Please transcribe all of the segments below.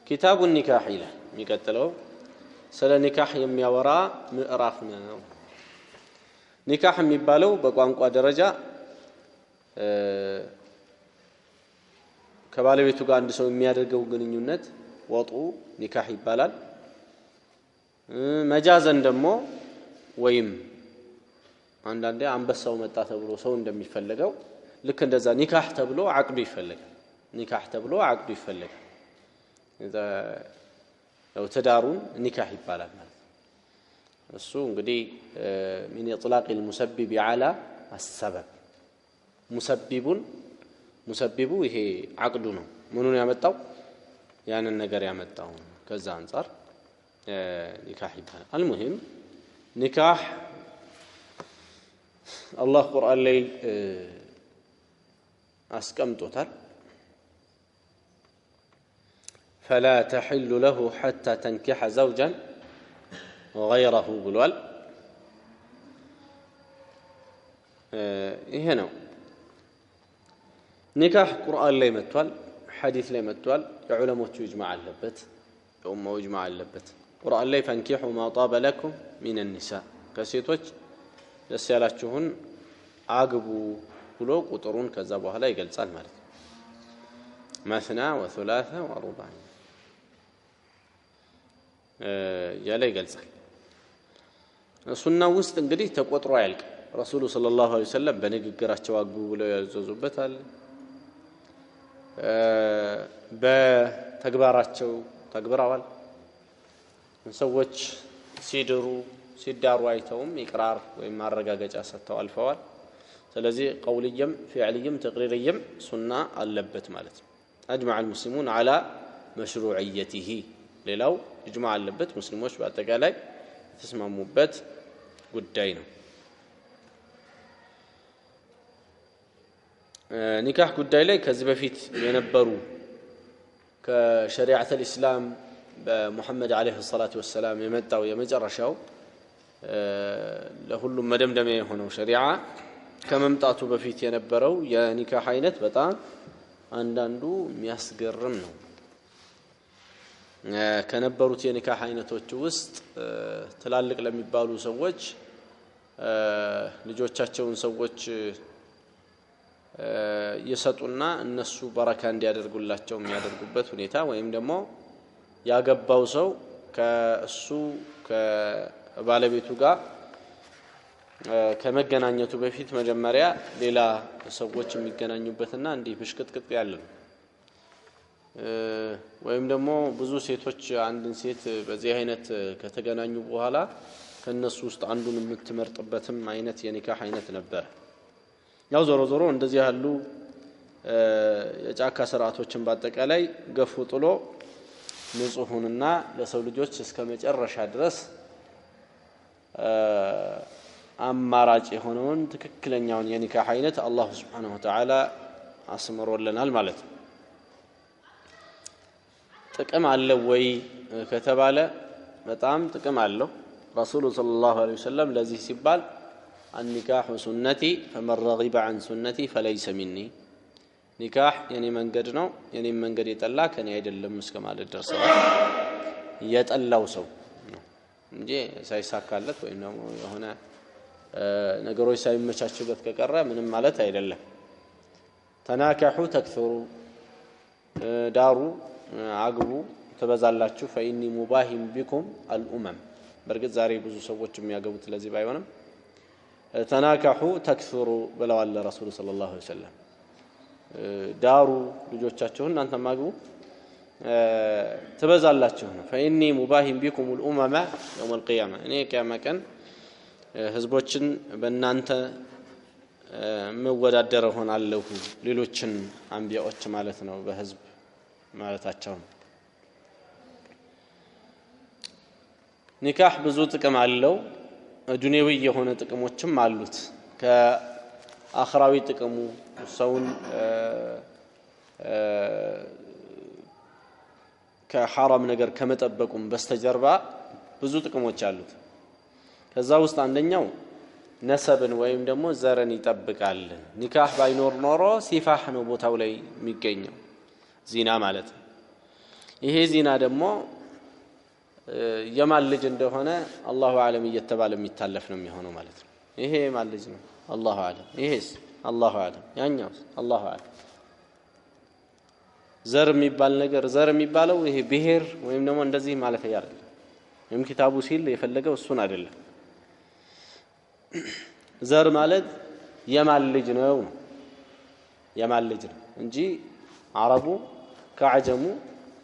كتاب النكاح له የሚቀጥለው ስለ ኒካህ የሚያወራ ምዕራፍ ነው ኒካህ የሚባለው በቋንቋ ደረጃ ከባለቤቱ ጋር አንድ ሰው የሚያደርገው ግንኙነት ወጡ ኒካህ ይባላል መጃዘን ደግሞ ወይም አንዳንዴ አንበሳው መጣ ተብሎ ሰው እንደሚፈልገው ልክ እንደዛ ኒካህ ተብሎ አቅዱ ይፈልጋል ኒካህ ተብሎ አቅዱ ይፈልጋል እዛ ያው ተዳሩን ኒካህ ይባላል ማለት እሱ እንግዲህ من اطلاق المسبب على السبب مسبب ይሄ አቅዱ ነው ምኑን ያመጣው ያንን ነገር ያመጣው ከዛ አንፃር ኒካህ ይባላል المهم ኒካህ አላህ ቁርአን ላይ አስቀምጦታል فلا تحل له حتى تنكح زوجا غيره ብሏል ይሄ ነው ኒካህ ቁርአን ላይ መጥቷል ሐዲስ ላይ መጥቷል የዑለሞቹ ኢጅማዕ አለበት የኡማው ኢጅማዕ አለበት ቁርአን ላይ فانكحوا ما طاب لكم من النساء ከሴቶች ደስ ያላችሁን አግቡ ብሎ ቁጥሩን ከዛ በኋላ ይገልጻል ማለት ነው مثنى وثلاثة ورباع ያለ ይገልጻል ሱና ውስጥ እንግዲህ ተቆጥሮ ያልቅ ረሱሉ ሰለላሁ ዐለይሂ ወሰለም በንግግራቸው አግቡ ብለው ያዘዙበታል በተግባራቸው ተግብረዋል ሰዎች ሲዳሩ አይተውም ኢቅራር ወይም ማረጋገጫ ሰጥተው አልፈዋል ስለዚህ ቀውልየም ፊዕልየም ተቅሪርየም ሱና አለበት ማለት ነው اجمع المسلمون على مشروعيته ሌላው ኢጅማዕ አለበት ሙስሊሞች በአጠቃላይ ተስማሙበት ጉዳይ ነው ኒካህ ጉዳይ ላይ ከዚህ በፊት የነበሩ ከሸሪዓት الاسلام በሙሐመድ አለይሂ ሰላቱ ወሰለም የመጣው የመጨረሻው ለሁሉም መደምደሚያ የሆነው ሸሪዓ ከመምጣቱ በፊት የነበረው የኒካህ አይነት በጣም አንዳንዱ የሚያስገርም ነው ከነበሩት የኒካህ አይነቶች ውስጥ ትላልቅ ለሚባሉ ሰዎች ልጆቻቸውን ሰዎች ይሰጡና እነሱ በረካ እንዲያደርጉላቸው የሚያደርጉበት ሁኔታ ወይም ደግሞ ያገባው ሰው ከእሱ ከባለቤቱ ጋር ከመገናኘቱ በፊት መጀመሪያ ሌላ ሰዎች የሚገናኙበትና እንዲህ ብሽቅጥቅጥ ያለ ነው ወይም ደግሞ ብዙ ሴቶች አንድን ሴት በዚህ አይነት ከተገናኙ በኋላ ከነሱ ውስጥ አንዱን የምትመርጥበትም አይነት የኒካህ አይነት ነበር ያው ዞሮ እንደዚህ ያሉ የጫካ ስርዓቶችን በአጠቃላይ ገፉ ጥሎ ንጹህንና ለሰው ልጆች እስከ መጨረሻ ድረስ አማራጭ የሆነውን ትክክለኛውን የኒካህ አይነት አላህ Subhanahu Wa Ta'ala አስመሮልናል ማለት ነው ጥቅም አለው ወይ ከተባለ በጣም ጥቅም አለው ረሱሉ ሰለላሁ ዐለይሂ ወሰለም ለዚህ ሲባል النكاح سنتي فمن رغب عن سنتي فليس مني ኒካህ የኔ መንገድ ነው የኔ መንገድ የጠላ ከኔ አይደለም እስከማለት ደርሰዋል የጠላው ሰው ነው እንጂ ሳይሳካለት ወይ ነው የሆነ ነገሮች ሳይመቻቹለት ከቀረ ምንም ማለት አይደለም ተናካሑ ተክثሩ ዳሩ አግቡ ተበዛላችሁ فإني مباهم بكم الأمم በርግጥ ዛሬ ብዙ ሰዎች የሚያገቡት ለዚህ ባይሆንም ተናካሑ ተክثሩ ብለዋል ረሱሉ ሰለላሁ ዐለይሂ ወሰለም ዳሩ ልጆቻችሁን እናንተ ማግቡ ተበዛላችሁ ነው فإني مباهم بكم الأمم يوم القيامة እኔ ቂያማ ቀን ህዝቦችን በእናንተ መወዳደር ሆናለሁ ሌሎችን አንቢያዎች ማለት ነው በህዝብ ማለታቸው ኒካህ ብዙ ጥቅም አለው ዱንያዊ የሆነ ጥቅሞችም አሉት ከአኽራዊ ጥቅሙ ሰውን ከሐራም ነገር ከመጠበቁም በስተጀርባ ብዙ ጥቅሞች አሉት ከዛ ውስጥ አንደኛው ነሰብን ወይም ደግሞ ዘርን ይጠብቃል ኒካህ ባይኖር ኖሮ ሲፋህ ነው ቦታው ላይ የሚገኘው ዚና ማለት ይሄ ዚና ደግሞ የማን ልጅ እንደሆነ አላሁ አለም እየተባለ የሚታለፍ ነው የሚሆነው ማለት ነው። ይሄ የማን ልጅ ነው አላሁ አለም፣ ይሄስ አላሁ አለም፣ ያኛውስ አላሁ አለም። ዘር የሚባል ነገር ዘር የሚባለው ይሄ ብሔር ወይም ደግሞ እንደዚህ ማለት አይደለም። ወይም ኪታቡ ሲል የፈለገው እሱን አይደለም። ዘር ማለት የማን ልጅ ነው የማን ልጅ ነው እንጂ አረቡ ከአጀሙ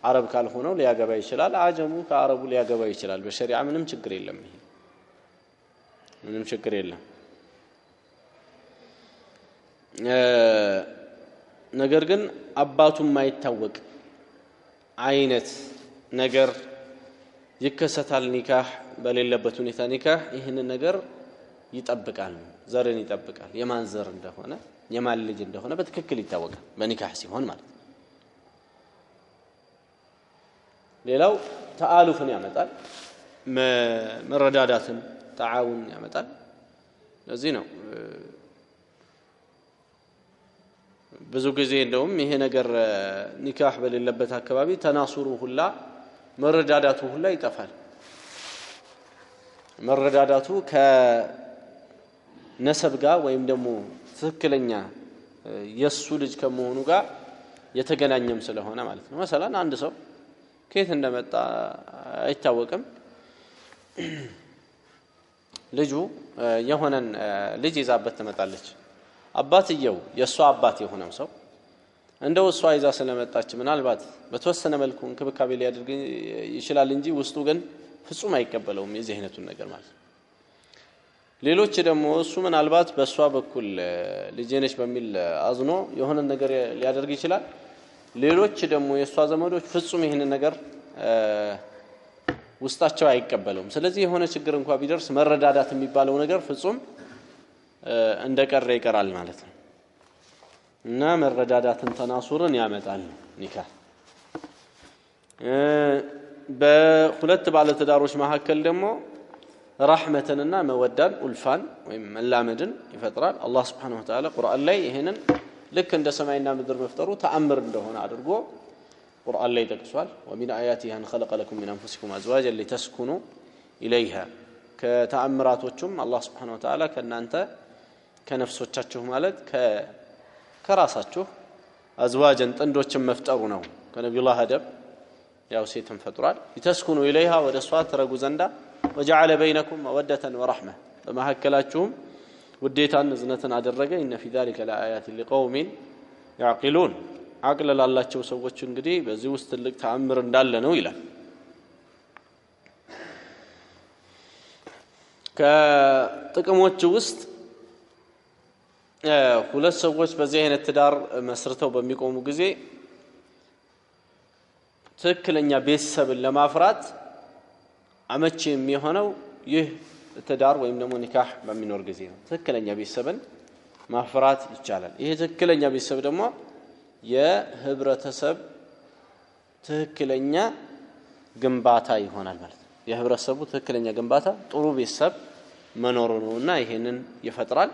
አረብ ካልሆነው ሊያገባ ይችላል፣ አጀሙ ከአረቡ ሊያገባ ይችላል። በሸሪዓ ምንም ችግር የለም። ይሄ ምንም ችግር የለም። ነገር ግን አባቱ የማይታወቅ አይነት ነገር ይከሰታል። ኒካህ በሌለበት ሁኔታ ኒካህ ይህንን ነገር ይጠብቃል፣ ዘርን ይጠብቃል። የማን ዘር እንደሆነ የማን ልጅ እንደሆነ በትክክል ይታወቃል በኒካህ ሲሆን ማለት ነው። ሌላው ተአሉፍን ያመጣል፣ መረዳዳትን ተዓውን ያመጣል። ለዚህ ነው ብዙ ጊዜ እንደውም ይሄ ነገር ኒካህ በሌለበት አካባቢ ተናሱሩ ሁላ መረዳዳቱ ሁላ ይጠፋል። መረዳዳቱ ከነሰብ ጋር ወይም ደግሞ ትክክለኛ የሱ ልጅ ከመሆኑ ጋር የተገናኘም ስለሆነ ማለት ነው። مثلا አንድ ሰው ከየት እንደመጣ አይታወቅም። ልጁ የሆነን ልጅ ይዛበት ትመጣለች። አባትየው የሷ አባት የሆነው ሰው እንደው እሷ ይዛ ስለመጣች ምናልባት በተወሰነ መልኩ እንክብካቤ ሊያደርግ ይችላል እንጂ ውስጡ ግን ፍጹም አይቀበለውም የዚህ አይነቱን ነገር ማለት ነው። ሌሎች ደግሞ እሱ ምናልባት በሷ በኩል ልጄ ነች በሚል አዝኖ የሆነ ነገር ሊያደርግ ይችላል። ሌሎች ደግሞ የሷ ዘመዶች ፍጹም ይሄንን ነገር ውስጣቸው አይቀበለውም። ስለዚህ የሆነ ችግር እንኳን ቢደርስ መረዳዳት የሚባለው ነገር ፍጹም እንደቀረ ይቀራል ማለት ነው። እና መረዳዳትን ተናሱርን ያመጣል ኒካህ። በሁለት ባለትዳሮች መካከል ደግሞ ረህመትንና መወዳን ኡልፋን ወይም መላመድን ይፈጥራል። አላህ Subhanahu Wa Ta'ala ቁርአን ላይ ይሄንን ልክ እንደ ሰማይና ምድር መፍጠሩ ተአምር እንደሆነ አድርጎ ቁርአን ላይ ጠቅሷል። ومن آياته أن خلق لكم من أنفسكم أزواجا لتسكنوا إليها ከተአምራቶቹም አላህ Subhanahu Wa Ta'ala ከናንተ ከነፍሶቻችሁ ማለት ከራሳችሁ አዝዋጀን ጥንዶችን መፍጠሩ ነው። ከነብዩላህ አደም ያው ሴትን ፈጥሯል። لتسكنوا إليها ወደ እሷ ትረጉ ዘንዳ وجعل بينكم مودة ورحمة በመሐከላችሁም ውዴታን እዝነትን አደረገ። إن في ذلك لآيات لقوم يعقلون عقل ላላቸው ሰዎች እንግዲህ በዚህ ውስጥ ትልቅ ተአምር እንዳለ ነው ይላል። ከጥቅሞች ውስጥ ሁለት ሰዎች በዚህ አይነት ትዳር መስርተው በሚቆሙ ጊዜ ትክክለኛ ቤተሰብን ለማፍራት አመቺ የሚሆነው ይህ ትዳር ወይም ደግሞ ኒካህ በሚኖር ጊዜ ነው። ትክክለኛ ቤተሰብን ማፍራት ይቻላል። ይሄ ትክክለኛ ቤተሰብ ደግሞ የህብረተሰብ ትክክለኛ ግንባታ ይሆናል ማለት ነው። የህብረተሰቡ ትክክለኛ ግንባታ ጥሩ ቤተሰብ መኖሩ ነውና ይሄንን ይፈጥራል።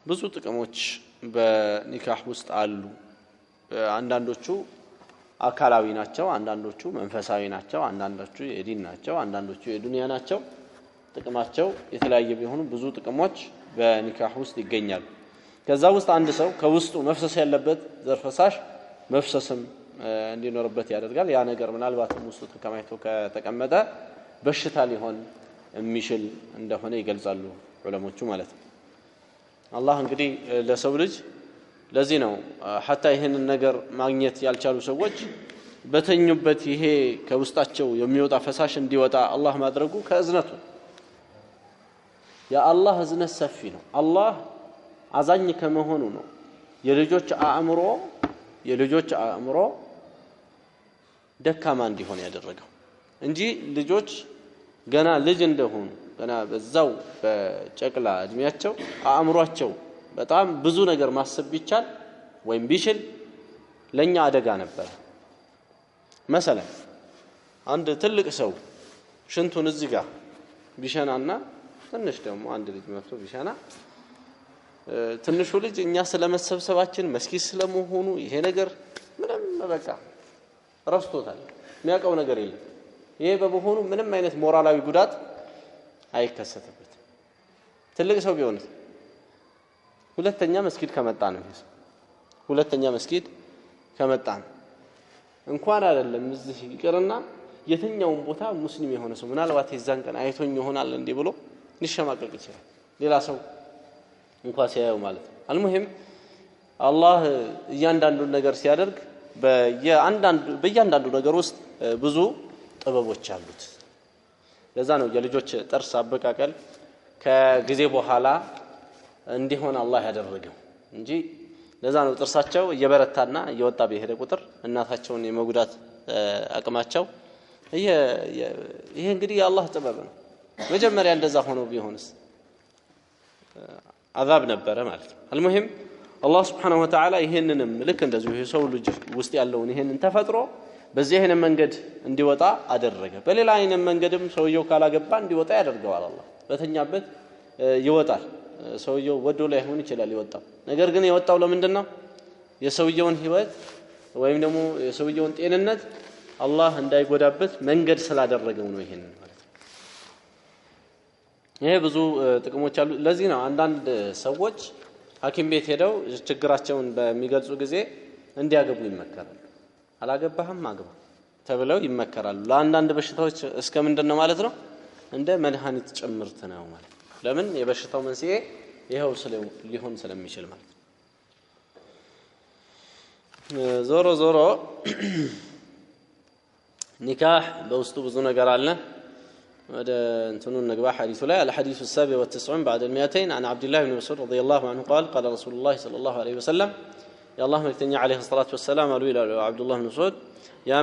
ብዙ ጥቅሞች በኒካህ ውስጥ አሉ። አንዳንዶቹ አካላዊ ናቸው፣ አንዳንዶቹ መንፈሳዊ ናቸው፣ አንዳንዶቹ የዲን ናቸው፣ አንዳንዶቹ የዱንያ ናቸው። ጥቅማቸው የተለያየ ቢሆኑ ብዙ ጥቅሞች በኒካህ ውስጥ ይገኛሉ። ከዛ ውስጥ አንድ ሰው ከውስጡ መፍሰስ ያለበት ዘር ፈሳሽ መፍሰስም እንዲኖርበት ያደርጋል። ያ ነገር ምናልባትም ውስጡ ተከማችቶ ከተቀመጠ በሽታ ሊሆን የሚችል እንደሆነ ይገልጻሉ ዑለሞቹ ማለት ነው። አላህ እንግዲህ ለሰው ልጅ ለዚህ ነው ሐታ ይሄንን ነገር ማግኘት ያልቻሉ ሰዎች በተኙበት ይሄ ከውስጣቸው የሚወጣ ፈሳሽ እንዲወጣ አላህ ማድረጉ ከእዝነቱ የአላህ እዝነት ሰፊ ነው። አላህ አዛኝ ከመሆኑ ነው የልጆች አእምሮ ደካማ እንዲሆን ያደረገው እንጂ ልጆች ገና ልጅ እንደሆኑ ገና በዛው በጨቅላ እድሜያቸው አእምሯቸው በጣም ብዙ ነገር ማሰብ ቢቻል ወይም ቢችል ለኛ አደጋ ነበር። مثلا አንድ ትልቅ ሰው ሽንቱን እዚህ ጋር ቢሸናና ትንሽ ደግሞ አንድ ልጅ መጥቶ ቢሸና ትንሹ ልጅ እኛ ስለመሰብሰባችን መስኪት ስለመሆኑ ይሄ ነገር ምንም በቃ ረስቶታል። የሚያውቀው ነገር የለም። ይሄ በመሆኑ ምንም አይነት ሞራላዊ ጉዳት አይከሰትበትም። ትልቅ ሰው ቢሆን ሁለተኛ መስጊድ ከመጣ ነው ይሄ ሁለተኛ መስጊድ ከመጣ ነው እንኳን አይደለም እዚህ ይቅርና የትኛውን ቦታ ሙስሊም የሆነ ሰው ምናልባት የዛን ቀን አይቶኝ ይሆናል እንዴ ብሎ ሊሸማቀቅ ይችላል። ሌላ ሰው እንኳን ሲያየው ማለት ነው። አልሙሂም አላህ እያንዳንዱን ነገር ሲያደርግ በእያንዳንዱ ነገር ውስጥ ብዙ ጥበቦች አሉት። ለዛ ነው የልጆች ጥርስ አበቃቀል ከጊዜ በኋላ እንዲሆን አላህ ያደረገው እንጂ ለዛ ነው ጥርሳቸው እየበረታና እየወጣ በሄደ ቁጥር እናታቸውን የመጉዳት አቅማቸው ይሄ እንግዲህ የአላህ ጥበብ ነው። መጀመሪያ እንደዛ ሆኖ ቢሆንስ አዛብ ነበረ ማለት ነው። አልሙሂም አላህ Subhanahu Wa Ta'ala ይሄንንም ልክ እንደዚሁ የሰው ልጅ ውስጥ ያለውን ይሄንን ተፈጥሮ በዚህ አይነት መንገድ እንዲወጣ አደረገ። በሌላ አይነት መንገድም ሰውየው ካላገባ እንዲወጣ ያደርገዋል። አላህ በተኛበት ይወጣል። ሰውየው ወዶ ላይ ሆን ይችላል ይወጣው። ነገር ግን የወጣው ለምንድን ነው? የሰውየውን ህይወት ወይም ደግሞ የሰውየውን ጤንነት አላህ እንዳይጎዳበት መንገድ ስላደረገው ነው ይሄንን ማለት ነው። ይሄ ብዙ ጥቅሞች አሉ። ለዚህ ነው አንዳንድ ሰዎች ሐኪም ቤት ሄደው ችግራቸውን በሚገልጹ ጊዜ እንዲያገቡ ይመከራሉ። አላገባህም አግባ ተብለው ይመከራሉ። ለአንዳንድ በሽታዎች እስከ ምንድነው ማለት ነው እንደ መድኃኒት ጭምርት ነው ማለት ነው። ለምን የበሽታው መንስኤ ይሄው ሊሆን ስለሚችል ማለት ነው። ዞሮ ዞሮ ኒካህ በውስጡ ብዙ ነገር አለ። ወደ እንትኑ نغبا حديث لا الحديث السابع والتسعون بعد المئتين عن عبد الله بن مسعود رضي الله عنه قال قال رسول الله صلى الله عليه وسلم يا الله مكتني عليه الصلاة والسلام قالوا إلى عبد الله بن مسعود يا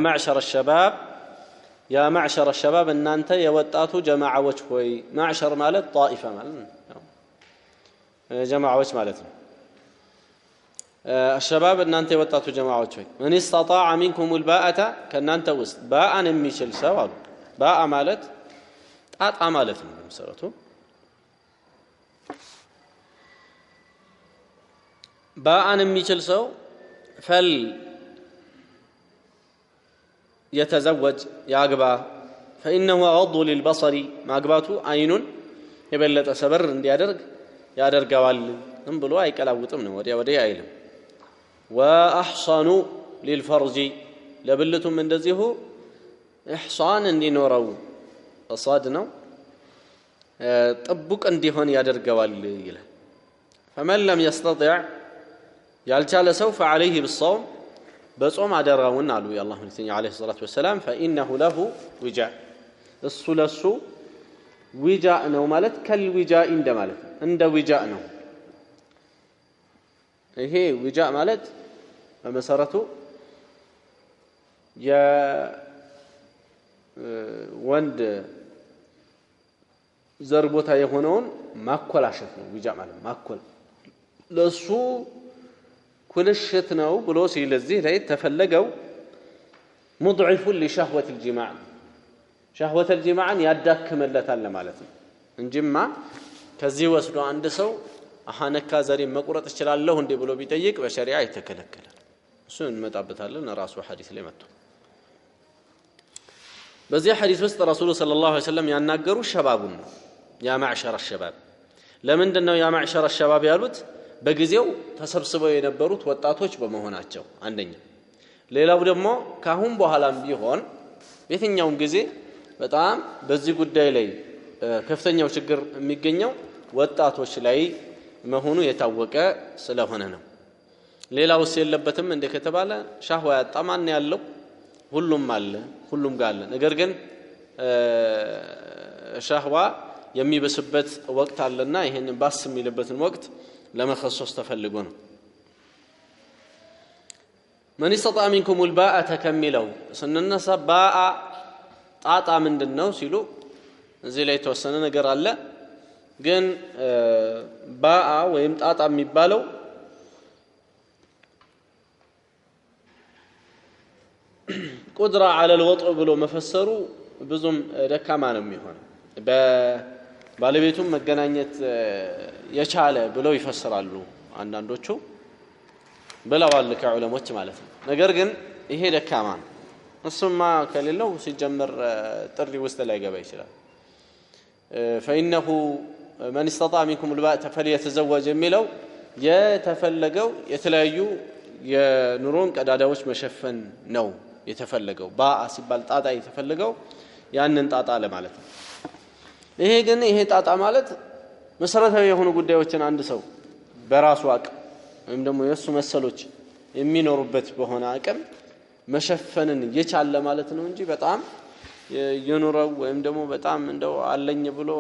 معشر الشباب ان انت يوطاتو جماعه وجهوي معشر مالت طائفه مالت جماعه وجه مالت الشباب ان انت يوطاتو جماعه وجهوي من استطاع منكم الباءه كان انت وسط باء የሚችል ሰው አሉ باء ማለት ጣጣ ማለት ነው በመሰረቱ باء የሚችል ሰው ፈል يتزوج ياغبا فانه اغض للبصر ማግባቱ አይኑን የበለጠ ሰበር እንዲያደርግ ያደርጋዋል ብሎ አይቀላውጥም ነው ወዲያ አይልም። واحصن للفرج ለብልቱም እንደዚሁ ኢህሳን እንዲኖረው ፈሳድ ነው ጥብቅ እንዲሆን ያደርጋዋል ይላል። فمن لم يستطع ያልቻለ ሰው فعليه بالصوم በጾም አደራውን አሉ የአላህ መልእክተኛ አለይሂ ሰላቱ ወሰለም فانه له وجاء እሱ ለሱ وجاء ነው ማለት ከልوجاء እንደማለት እንደ وجاء ነው። ይሄ وجاء ማለት በመሰረቱ የወንድ ዘር ቦታ የሆነውን ማኮላሸት ነው። وجاء ማለት ማኮል ለሱ ኩልሽት ነው ብሎ ሲለዚህ ላይ ተፈለገው مضعف لشهوة الجماع شهوة الجماع ያዳክመለታል ማለት ነው እንጂማ ከዚህ ወስዶ አንድ ሰው አሃነካ ዘሪ መቁረጥ ይችላልው እንዴ ብሎ ቢጠይቅ በሸሪዓ ይተከለከላል። እሱን እንመጣበታለን ራሱ ሐዲስ ላይ መጥቶ በዚህ ሐዲስ ውስጥ ረሱሉ ሰለላሁ ዐለይሂ ወሰለም ያናገሩ ሸባቡን ነው ያ ማዕሸር الشباب ለምንድነው ያ ማዕሸር الشباب ያሉት? በጊዜው ተሰብስበው የነበሩት ወጣቶች በመሆናቸው አንደኛ። ሌላው ደግሞ ካሁን በኋላም ቢሆን በየትኛውም ጊዜ በጣም በዚህ ጉዳይ ላይ ከፍተኛው ችግር የሚገኘው ወጣቶች ላይ መሆኑ የታወቀ ስለሆነ ነው። ሌላውስ የለበትም እንደ ከተባለ ሻህዋ ያጣማን ያለው ሁሉም አለ ሁሉም ጋር አለ። ነገር ግን ሻህዋ የሚበስበት ወቅት አለና ይሄንን ባስ የሚልበትን ወቅት ለመخصص ተፈልጎ ነው። من استطاع منكم الباءة كملوا سننسى باء ጣጣ ምንድነው ሲሉ እዚህ ላይ ተወሰነ ነገር አለ። ግን ባአ ወይም ጣጣ የሚባለው ቁድራ على الوطء ብሎ መፈሰሩ ብዙም ደካማ ነው የሚሆነው። ባለቤቱም መገናኘት የቻለ ብለው ይፈስራሉ አንዳንዶቹ ብለዋል ከዑለሞች ማለት ነው። ነገር ግን ይሄ ደካማ ነው። እሱማ ከሌለው ሲጀመር ጥሪ ውስጥ ላይ ገባ ይችላል فإنه من استطاع منكم الباءة فليتزوج የሚለው የተፈለገው የተለያዩ የኑሮን ቀዳዳዎች መሸፈን ነው የተፈለገው ባአ ሲባል ጣጣ የተፈለገው ያንን ጣጣ ለማለት ነው ይሄ ጣጣ ማለት መሰረታዊ የሆኑ ጉዳዮችን አንድ ሰው በራሱ አቅም ወይም ደግሞ የሱ መሰሎች የሚኖሩበት በሆነ አቅም መሸፈንን የቻለ ማለት ነው እንጂ በጣም የኑረው ወይም ደግሞ በጣም እንደው አለኝ ብሎ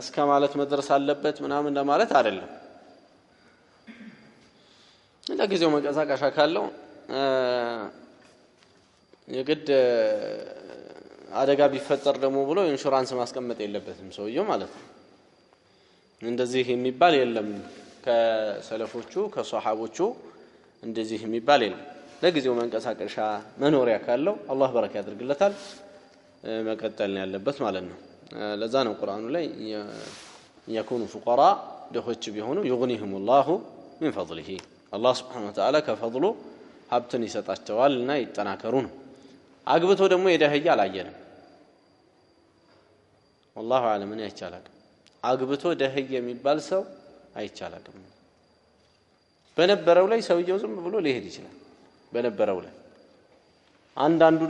እስከ ማለት መድረስ አለበት ምናምን ለማለት አይደለም ለጊዜው መንቀሳቀሻ ካለው የግድ አደጋ ቢፈጠር ደግሞ ብሎ ኢንሹራንስ ማስቀመጥ የለበትም ሰውየው ማለት ነው እንደዚህ የሚባል የለም ከሰለፎቹ ከሷሃቦቹ እንደዚህ የሚባል የለም ለጊዜው መንቀሳቀሻ መኖሪያ ካለው አላህ በረካ ያድርግለታል መቀጠል ያለበት ማለት ነው ለዛ ነው ቁርአኑ ላይ يكون فقراء ደሆች ቢሆኑ يغنيهم الله من فضله الله سبحانه وتعالى ከፈضሉ ሀብትን ይሰጣቸዋልና ይጠናከሩ ነው አግብቶ ደግሞ የደህያ አላየንም والله اعلم ምን ያቻላል አግብቶ ደህያ የሚባል ሰው አይቻላልም በነበረው ላይ ሰውየው ዝም ብሎ ሊሄድ ይችላል በነበረው ላይ አንዳንዱ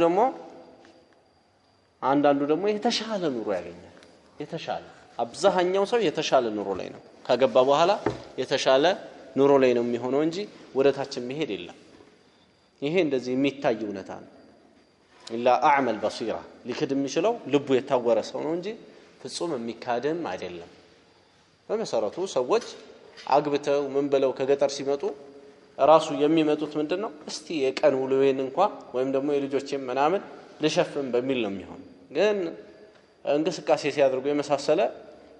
ደግሞ የተሻለ ኑሮ ያገኛል የተሻለ አብዛኛው ሰው የተሻለ ኑሮ ላይ ነው ካገባ በኋላ የተሻለ ኑሮ ላይ ነው የሚሆነው እንጂ ወደታች መሄድ የለም ይሄ እንደዚህ የሚታይ እውነታ ነው ኢላ አዕመል በሲራ ሊክድ የሚችለው ልቡ የታወረ ሰው ነው እንጂ ፍጹም የሚካደም አይደለም በመሰረቱ ሰዎች አግብተው ምን ብለው ከገጠር ሲመጡ ራሱ የሚመጡት ምንድነው እስቲ የቀን ውሎዬን እንኳን ወይም ደግሞ የልጆቼን ምናምን ልሸፍን በሚል ነው የሚሆነው ግን እንግስቃሴ ሲያደርጉ የመሳሰለ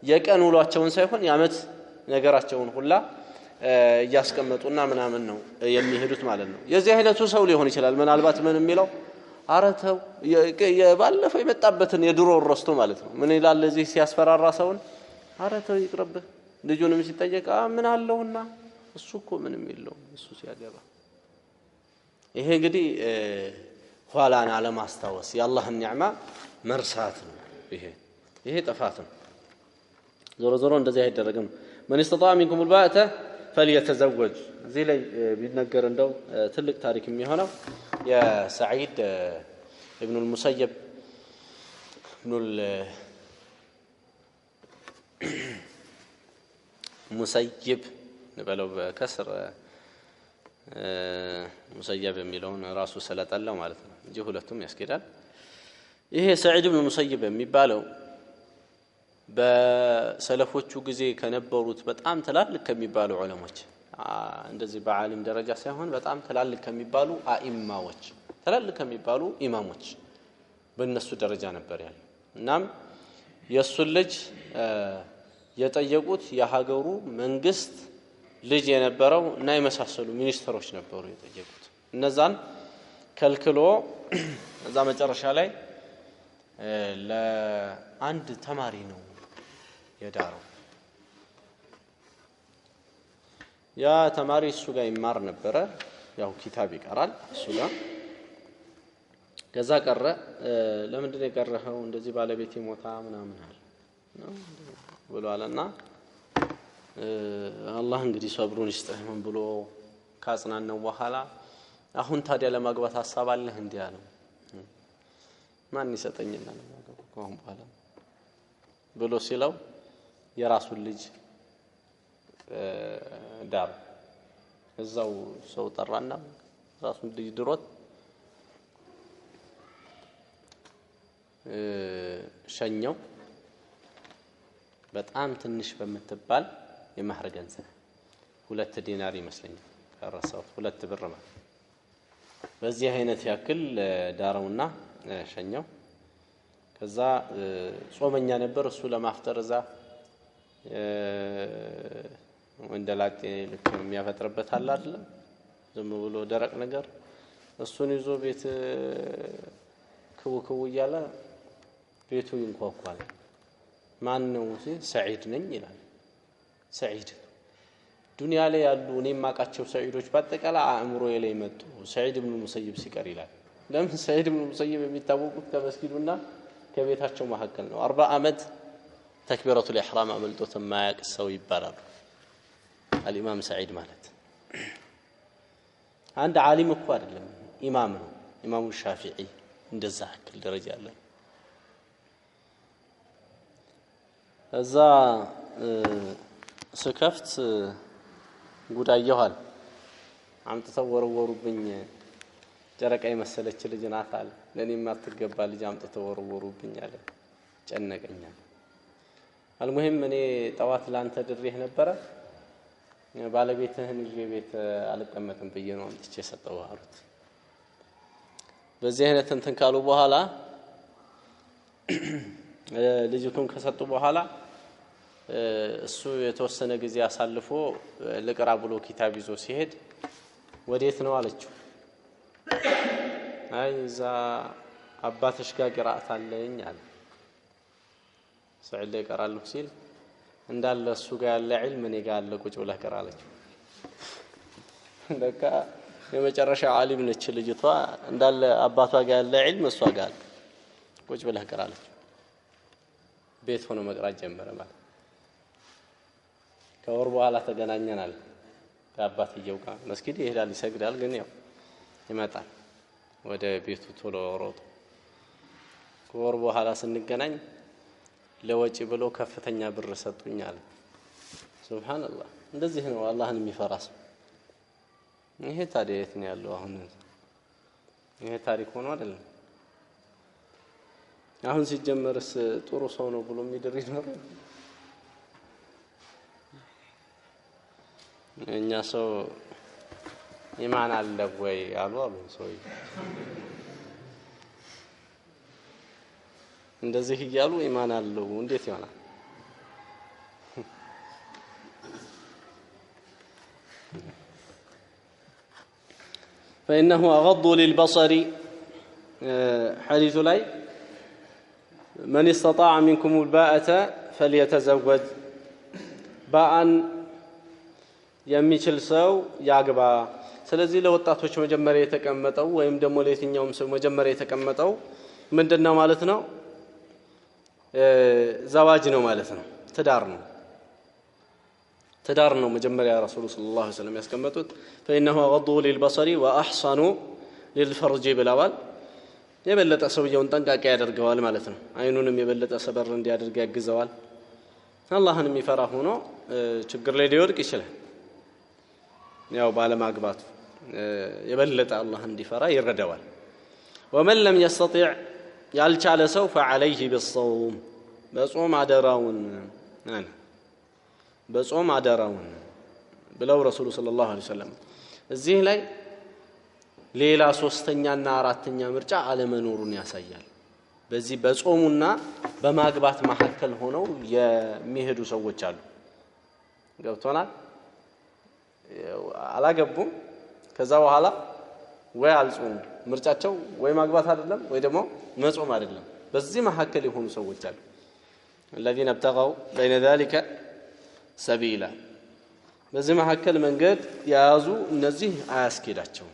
የቀን ውሏቸውን ሳይሆን ያመት ነገራቸውን ሁላ ያስቀመጡና ምናምን ነው የሚሄዱት ማለት ነው የዚህ አይነቱ ሰው ሊሆን ይችላል ምናልባት ምን የሚለው አረተው የባለፈው የመጣበትን የድሮ ረስቶ ማለት ነው ምን ይላል ለዚህ ሲያስፈራራ ሰውን አረተው ይቅርብህ ልጁንም ሲጠየቅ ምን አለውና እሱ እኮ ምንም የለውም እሱ ሲያገባ ይሄ እንግዲህ ኋላን አለማስታወስ የአላህን ኒዕማ መርሳት ነው ይሄ ጥፋት ነው ዞሮ እንደዚህ አይደረግም من استطاع منكم الباءة فليتزوج زي ላይ ቢነገር እንደው ትልቅ ታሪክ የሚሆነው የሰዒድ ابن المسيب مسيب نبلو بكسر مسيب የሚለውን ራሱ ስለጠላው ማለት ነው እንጂ ሁለቱም ያስኬዳል ይሄ ሰዒድ ኢብኑ ሙሰይብ የሚባለው በሰለፎቹ ጊዜ ከነበሩት በጣም ተላልቅ ከሚባሉ ዑለሞች እንደዚህ በዓለም ደረጃ ሳይሆን በጣም ተላልቅ ከሚባሉ አኢማዎች ተላልቅ ከሚባሉ ኢማሞች በእነሱ ደረጃ ነበር ያለው እናም የሱ ልጅ የጠየቁት የሀገሩ መንግስት ልጅ የነበረው እና የመሳሰሉ ሚኒስትሮች ነበሩ የጠየቁት እነዛን ከልክሎ እዛ መጨረሻ ላይ ለአንድ ተማሪ ነው የዳረው ያ ተማሪ እሱ ጋር ይማር ነበር ያው ኪታብ ይቀራል እሱ ጋር ከዛ ቀረ ለምንድን ነው የቀረኸው እንደዚህ ባለቤት ሞታ ምናምን አለ ነው ብሏልና አላህ እንግዲህ ሰብሩን ይስጥህ ምን ብሎ ካጽናናው በኋላ አሁን ታዲያ ለማግባት ሐሳብ አለህ እንዴ አለው ማን ይሰጠኝና ለማግባት በኋላ ብሎ ሲለው የራሱን ልጅ ዳር እዛው ሰው ጠራና ራሱን ልጅ ድሮት ሸኘው በጣም ትንሽ በመተባል የማህር ገንዘብ 2 ዲናር ይመስለኛል ከራሳው 2 ብር ማለት በዚህ አይነት ያክል ዳረውና ሸኘው ከዛ ጾመኛ ነበር እሱ ለማፍጠር እዛ ወንደላጤ ልክ የሚያፈጥርበት አለ አይደል ዝም ብሎ ደረቅ ነገር እሱን ይዞ ቤት ክው ይያለ ቤቱ ይንኳኳል ማን ነው ሰዒድ ነኝ ይላል ሰዒድ ዱንያ ላይ ያሉ እኔ ማቃቸው ሰዒዶች በአጠቃላይ አእምሮ ላይ መጡ ሰዒድ ኢብኑ ሙሰይብ ሲቀር ይላል ለምን ሰዒድ ኢብኑ ሙሰይብ የሚታወቁት ከመስጊዱና ከቤታቸው መካከል ነው 40 ዓመት ተክቢረቱል ኢህራም አመልጦት የማያውቅ ሰው ይባላሉ አልኢማም ሰዒድ ማለት አንድ ዓሊም እኮ አይደለም ኢማም ነው ኢማሙ ሻፊዒ እንደዛ አክል ደረጃ አለ እዛ ስከፍት ጉዳየዋል አምጥተው ወረወሩብኝ ጨረቃ የመሰለች ልጅ ናት አለ ለኔም አትገባ ልጅ አምጥተው ወረወሩብኝ አለ ጨነቀኛል አልሙሂም እኔ ጠዋት ላንተ ድሬህ ነበር ባለቤትህን ይዤ ቤት አልቀመጥም ብዬ ነው አምጥቼ ሰጠው አሉት በዚህ አይነት እንትን ካሉ በኋላ ልጅቱን ከሰጡ በኋላ እሱ የተወሰነ ጊዜ አሳልፎ ለቅራ ብሎ ኪታብ ይዞ ሲሄድ ወዴት ነው አለችው አይ እዛ አባትሽ ጋር ቅራአት አለኝ አለ ሰዒድ ላይ ቀራለሁ ሲል እንዳለ እሱ ጋር ያለ ዒልም እኔ ጋር አለ ቁጭ ብለህ ቀራ አለችው ለካ የመጨረሻ ዓሊም ነች ልጅቷ እንዳለ አባቷ ጋር ያለ ዒልም እሷ ጋር ቁጭ ብለህ ቀራ አለችው ቤት ሆኖ መቅራት ጀመረ ማለት ከወር በኋላ ተገናኘናል ከአባትየው ጋር መስጊድ ይሄዳል ይሰግዳል ግን ያው ይመጣል ወደ ቤቱ ቶሎ ሮጦ ከወር በኋላ ስንገናኝ ለወጪ ብሎ ከፍተኛ ብር ሰጡኛል ሱብሃንአላህ እንደዚህ ነው አላህን የሚፈራ ሰው ይሄ ታዲያ የት ነው ያለው አሁን ይሄ ታሪክ ሆኖ አይደለም አሁን ሲጀመርስ ጥሩ ሰው ነው ብሎ የሚድር ይኖር እኛ ሰው ኢማን አለ ወይ አሉ ሰው እንደዚህ ይያሉ ኢማን አለው እንዴት ይሆናል فإنه أغض للبصر حديث لاي من استطاع منكم الباءة فليتزوج باء የሚችል ሰው ያግባ ስለዚህ ለወጣቶች መጀመሪያ የተቀመጠው ወይም ደግሞ ለየትኛውም ሰው መጀመሪያ የተቀመጠው ምንድነው ማለት ነው ዘዋጅ ነው ማለት ነው ትዳር ነው መጀመሪያ ረሱል ሰለላሁ ዐለይሂ ወሰለም ያስቀመጡት فإنه غض للبصر وأحصن للفرج ብለዋል የበለጠ ሰውየውን ጠንቃቃ ያደርገዋል ማለት ነው አይኑንም የበለጠ ሰበር እንዲያደርግ ያግዘዋል አላህን የሚፈራ ሆኖ ችግር ላይ ሊወድቅ ይችላል ያው ባለማግባቱ የበለጠ አላህ እንዲፈራ ይረዳዋል ومن لم يستطع ያልቻለ ሰው فعليه بالصوم በጾም አደራውን ብለው ረሱል ሰለላሁ ዐለይሂ ወሰለም እዚህ ላይ ሌላ ሶስተኛና አራተኛ ምርጫ አለመኖሩን ያሳያል በዚህ በጾሙና በማግባት መካከል ሆነው የሚሄዱ ሰዎች አሉ ገብቶናል አላገቡም ከዛ በኋላ ወይ አልጾም ምርጫቸው ወይ ማግባት አይደለም ወይ ደግሞ መጾም አይደለም በዚህ መካከል የሆኑ ሰዎች አሉ الذين ابتغوا بين ذلك سبيلا በዚህ መካከል መንገድ ያዙ እነዚህ አያስኬዳቸው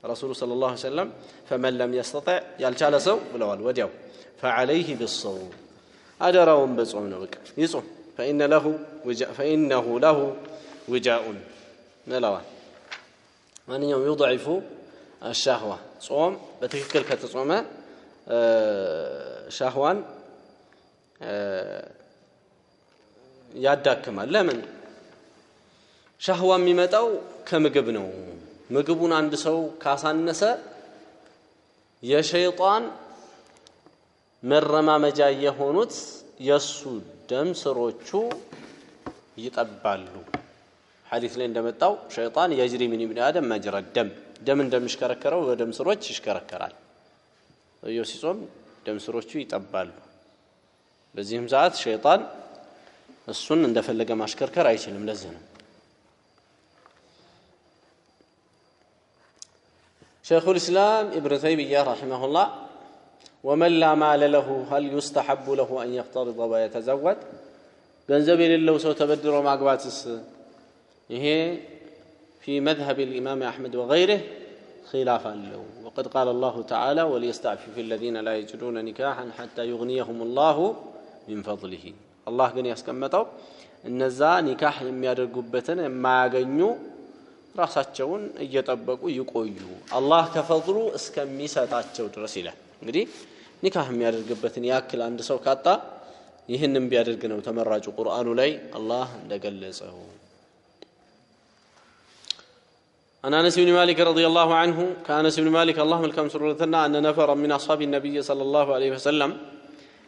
ረሱል ሰለላሁ ዐለይሂ ወሰለም فمن لم يستطع ያልቻለ ሰው ብለዋል ወዲያው فعليه بالصوم አደራውን በጾም ነው በቃ ይጾም فإنه له وجاء نلوا ማንኛውም يضعف الشهوة ጾም በትክክል ከተጾመ ሻህዋን ያዳክማል ለምን ሻህዋ የሚመጣው ከምግብ ነው ምግቡን አንድ ሰው ካሳነሰ የሸይጣን መረማመጃ የሆኑት የሱ ደም ስሮቹ ይጠባሉ ሐዲስ ላይ እንደመጣው ሸይጣን يجري من ابن ادم مجرى الدم ደም እንደሚሽከረከረው በደም ስሮች ይሽከረከራል ሲጾም ደም ስሮቹ ይጠባሉ በዚህም ሰዓት ሸይጣን እሱን እንደፈለገ ማሽከርከር አይችልም ለዚህ ነው شيخ الإسلام ابن تيمية رحمه الله ومن لا مال له هل يستحب له أن يقترض ويتزوج ገንዘብ የሌለው ሰው ተበድሮ ማግባትስ ይሄ في مذهب الإمام أحمد وغيره خلاف له وقد قال الله تعالى وليستعفف الذين لا يجدون نكاحا حتى يغنيهم الله من فضله الله ግን ያስቀመጠው እነዛ ኒካህ የሚያደርጉበትን የማያገኙ ራሳቸውን እየጠበቁ ይቆዩ አላህ ከፈضሉ እስከሚሰጣቸው ድረስ ይላል እንግዲህ ኒካህ የሚያደርግበትን ያክል አንድ ሰው ካጣ ይህንን ቢያደርግ ነው ተመራጩ ቁርአኑ ላይ አላህ እንደገለጸው أنس بن مالك رضي الله عنه كأنس بن مالك اللهم الكم سرتنا أن نفر من أصحاب النبي صلى الله عليه وسلم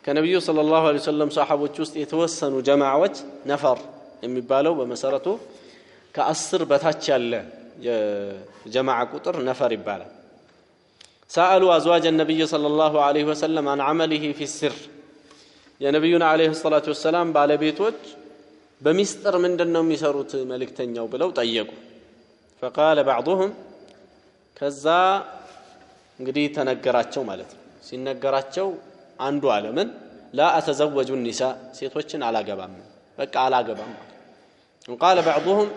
كنبي صلى الله عليه وسلم صحابه ውስጥ የተወሰኑ ጀማዓዎች ነፈር የሚባለው በመሰረቱ ከ10 በታች ያለ የጀማዓ ቁጥር ነፈር ይባላል سألوا أزواج النبي صلى الله عليه وسلم عن عمله في السر يا نبينا عليه الصلاة والسلام ባለቤቶች በሚስጥር ምንድነው የሚሰሩት መልእክተኛው ብለው ጠየቁ فقال بعضهم كذا እንግዲህ ተነገራቸው ማለት ነው ሲነገራቸው አንዱ አለ ምን لا اتزوج النساء ሴቶችን አላገባም በቃ አላገባም قال بعضهم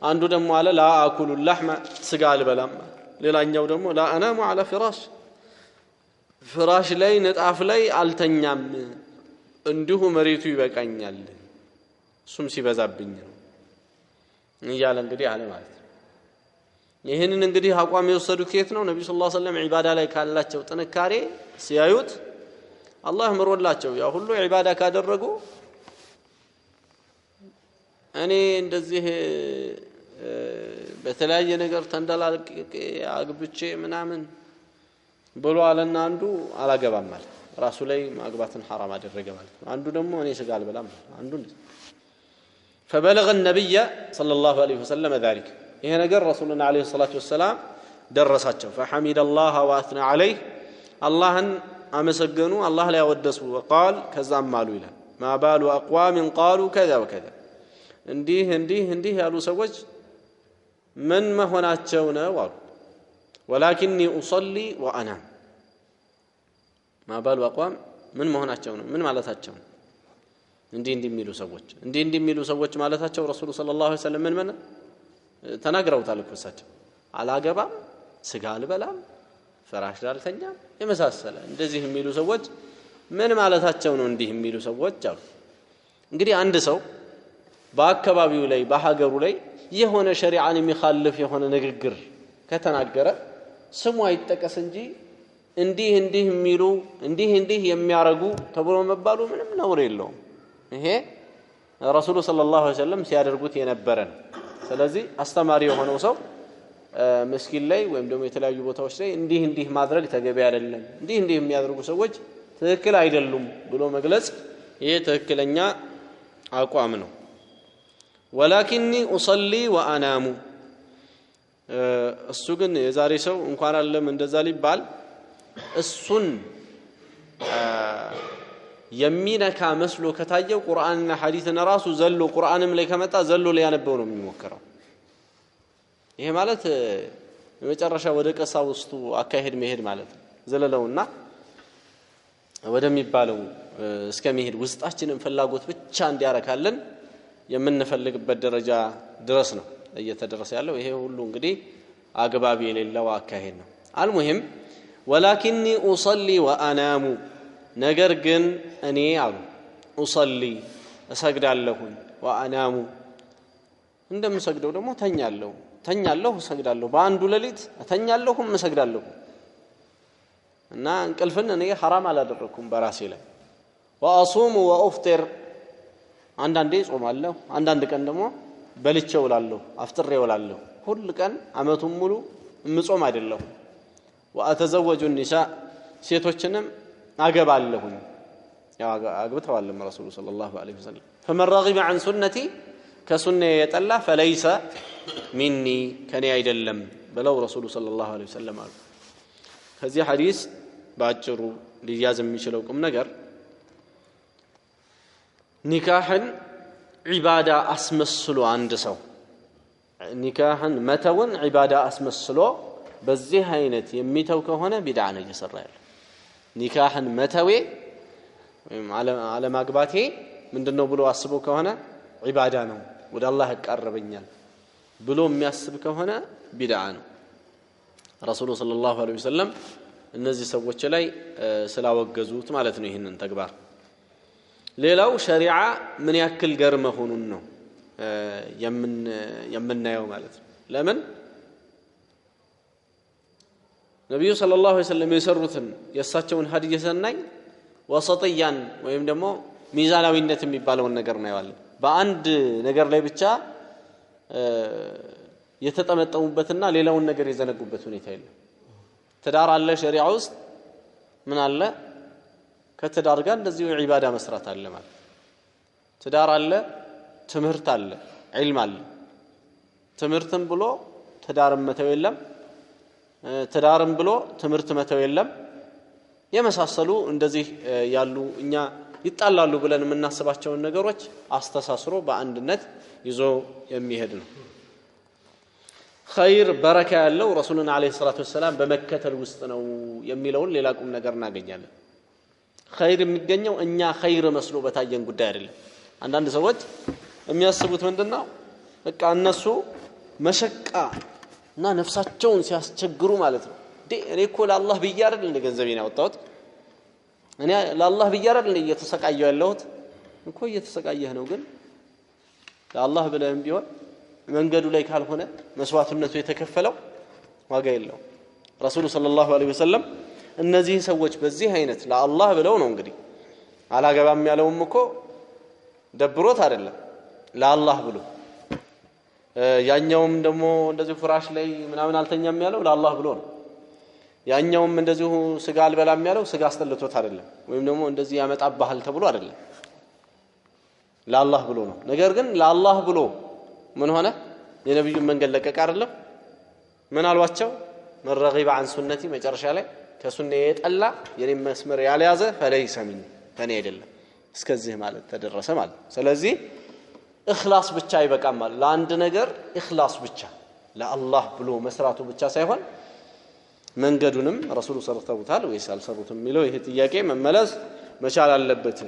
አንዱ ደግሞ አለ لا اكل اللحم ስጋ አልበላም ሌላኛው ደግሞ لا انام على ፍራሽ ላይ ንጣፍ ላይ አልተኛም እንዲሁ መሬቱ ይበቃኛል እሱም ሲበዛብኝ ነው እያለ እንግዲህ አለ ማለት ይሄንን እንግዲህ አቋም የወሰዱ ከየት ነው ነብዩ ሰለላሁ ዐለይሂ ወሰለም ዒባዳ ላይ ካላቸው ጥንካሬ ሲያዩት አላህ ምሮላቸው ያ ሁሉ ዒባዳ ካደረጉ እኔ እንደዚህ በተለያየ ነገር ተንደላልቄ አግብቼ ምናምን ብሎ አለና አንዱ አላገባም ማለት ራሱ ላይ ማግባትን حرام አደረገ ማለት አንዱ ደግሞ እኔ ስጋ አልበላም አንዱ فبلغ النبي صلى الله عليه وسلم ذلك ይሄ ነገር ረሱሉና አለይሂ ሰላቱ ወሰለም ደረሳቸው فحمد الله واثنى عليه አላህን አመሰገኑ አላህ ላይ ያወደሱ وقال ከዛም አሉ ይላል ما بال اقوام قالوا كذا وكذا እንዲህ ያሉ ሰዎች ምን መሆናቸው ነው አሉ ولكني اصلي وانام ما بال اقوام ምን መሆናቸው ነው ምን ማለታቸው ነው እንዲህ የሚሉ ሰዎች ማለታቸው ረሱሉ ሰለላሁ ዐለይሂ ወሰለም ምን ተናግረውታል እኮ እሳቸው አላገባም ስጋ አልበላም ፍራሽ ላይ አልተኛም የመሳሰለ እንደዚህ የሚሉ ሰዎች ምን ማለታቸው ነው እንዲህ የሚሉ ሰዎች አሉ እንግዲህ አንድ ሰው በአካባቢው ላይ በሀገሩ ላይ የሆነ ሸሪዓን የሚخالፍ የሆነ ንግግር ከተናገረ ስሙ አይጠቀስ እንጂ እንዲህ የሚሉ እንዲህ የሚያረጉ ተብሎ መባሉ ምንም ነውር የለውም ይሄ ረሱሉ ሰለላሁ ዐለይሂ ወሰለም ሲያደርጉት የነበረን ስለዚህ አስተማሪ የሆነው ሰው መስጊድ ላይ ወይም ደግሞ የተለያዩ ቦታዎች ላይ እንዲህ ማድረግ ተገቢ አይደለም እንዲህ የሚያደርጉ ሰዎች ትክክል አይደሉም ብሎ መግለጽ ይሄ ትክክለኛ አቋም ነው ولكني اصلي وانام እሱ ግን የዛሬ ሰው እንኳን አይደለም እንደዛ ሊባል እሱን የሚነካ መስሎ ከታየው ቁርአንና ሐዲስን ራሱ ዘሎ ቁርአንም ላይ ከመጣ ዘሎ ላይ ያነበው ነው የሚሞክረው ይሄ ማለት የመጨረሻ ወደ ቀሳውስቱ አካሄድ መሄድ ማለት ዘለለውና ወደሚባለው እስከመሄድ ውስጣችንን ፍላጎት ብቻ እንዲያረካልን የምንፈልግበት ደረጃ ድረስ ነው እየተደረሰ ያለው ይሄ ሁሉ እንግዲህ አግባብ የሌለው አካሄድ ነው አልሙሂም ولكني اصلي وانام ነገር ግን እኔ አሉ اصلي እሰግዳለሁ وانام እንደምሰግደው ደግሞ ተኛለሁ እሰግዳለሁ በአንዱ ሌሊት ተኛለሁም እሰግዳለሁ እና እንቅልፍን እኔ حرام አላደረኩም በራሴ ላይ واصوم وافطر አንዳንዴ ጾማለሁ አንዳንድ ቀን ደግሞ በልቼ እውላለሁ አፍጥሬ እውላለሁ ሁሉ ቀን አመቱን ሙሉ ምጾም አይደለም واتزوج النساء ሴቶችንም አገባለሁ ያው አግብተዋል ረሱሉ ሰለላሁ ዐለይሂ ወሰለም فمن رغب عن سنتي كسنه يطلع فليس مني ከኔ አይደለም ብለው ረሱሉ ሰለላሁ ዐለይሂ ወሰለም አሉ ከዚህ ሐዲስ ባጭሩ ሊያዝ የሚችለው ቁም ነገር ኒካህን ዒባዳ አስመስሎ አንድ ሰው ኒካህን መተውን ዒባዳ አስመስሎ በዚህ አይነት የሚተው ከሆነ ቢድዓ ነው እየሰራ ያለው ኒካህን መተዌ ወይም አለማግባቴ ምንድነው ብሎ አስቦ ከሆነ ዒባዳ ነው ወደ አላህ ያቀርበኛል ብሎ የሚያስብ ከሆነ ቢድዓ ነው ረሱሉ ሰለላሁ ዐለይሂ ወሰለም እነዚህ ሰዎች ላይ ስላወገዙት ማለት ነው ይሄንን ተግባር። ሌላው ሸሪዓ ምን ያክል ገር መሆኑን ነው የምናየው ማለት ነው። ለምን ነብዩ ሰለላሁ ዐለይሂ ወሰለም የሰሩትን የእሳቸውን ሀዲይ ሰናይ ወሰጥያን ወይም ደግሞ ሚዛናዊነት የሚባለውን ነገር ነው ያለው። በአንድ ነገር ላይ ብቻ የተጠመጠሙበትና ሌላውን ነገር የዘነጉበት ሁኔታ የለም። ትዳር አለ ሸሪዓ ውስጥ ምን አለ? ከትዳር ጋር እንደዚሁ ዒባዳ መስራት አለ ማለት። ትዳር አለ፣ ትምህርት አለ፣ ዒልም አለ። ትምህርትም ብሎ ትዳርም መተው የለም፣ ትዳርም ብሎ ትምህርት መተው የለም። የመሳሰሉ እንደዚህ ያሉ እኛ ይጣላሉ ብለን የምናስባቸውን ነገሮች አስተሳስሮ በአንድነት ይዞ የሚሄድ ነው። ኸይር በረካ ያለው ረሱሉን አለይሂ ሰላቱ ወሰላም በመከተል ውስጥ ነው የሚለውን ሌላ ቁም ነገር እናገኛለን። ኸይር የሚገኘው እኛ ኸይር መስሎ በታየን ጉዳይ አይደለም። አንዳንድ ሰዎች የሚያስቡት ምንድነው? በቃ እነሱ መሸቃ እና ነፍሳቸውን ሲያስቸግሩ ማለት ነው። እኔ እኮ ለአላህ ብዬ አይደል እንደ ገንዘቤን ያወጣሁት፣ እኔ ለአላህ ብዬ አይደል እየተሰቃየሁ ያለሁት። እኮ እየተሰቃየህ ነው፣ ግን ለአላህ ብለህም ቢሆን መንገዱ ላይ ካልሆነ መስዋዕትነቱ የተከፈለው ዋጋ የለውም። ረሱሉ ሰለላሁ ዐለይሂ ወሰለም እነዚህ ሰዎች በዚህ አይነት ለአላህ ብለው ነው እንግዲህ አላገባም ያለውም እኮ ደብሮት አይደለም፣ ለአላህ ብሎ ያኛውም ደግሞ እንደዚህ ፍራሽ ላይ ምናምን አልተኛም ያለው ለአላህ ብሎ ነው። ያኛውም እንደዚሁ ስጋ አልበላም ያለው ስጋ አስጠልቶት አይደለም፣ ወይም ደግሞ እንደዚህ ያመጣብሃል ተብሎ አይደለም፣ ለአላህ ብሎ ነው። ነገር ግን ለአላህ ብሎ ምን ሆነ? የነብዩን መንገድ ለቀቅ አይደለም። ምን አሏቸው? من رغب عن سنتي መጨረሻ ላይ ከሱነቴ የጠላ የኔን መስመር ያልያዘ فليس مني ከኔ አይደለም እስከዚህ ማለት ተደረሰ ማለት። ስለዚህ ኢኽላስ ብቻ አይበቃም ማለት ለአንድ ነገር ኢኽላስ ብቻ ለአላህ ብሎ መስራቱ ብቻ ሳይሆን መንገዱንም ረሱሉ ሰርተውታል ወይስ አልሰሩትም የሚለው ይሄ ጥያቄ መመለስ መቻል አለበት።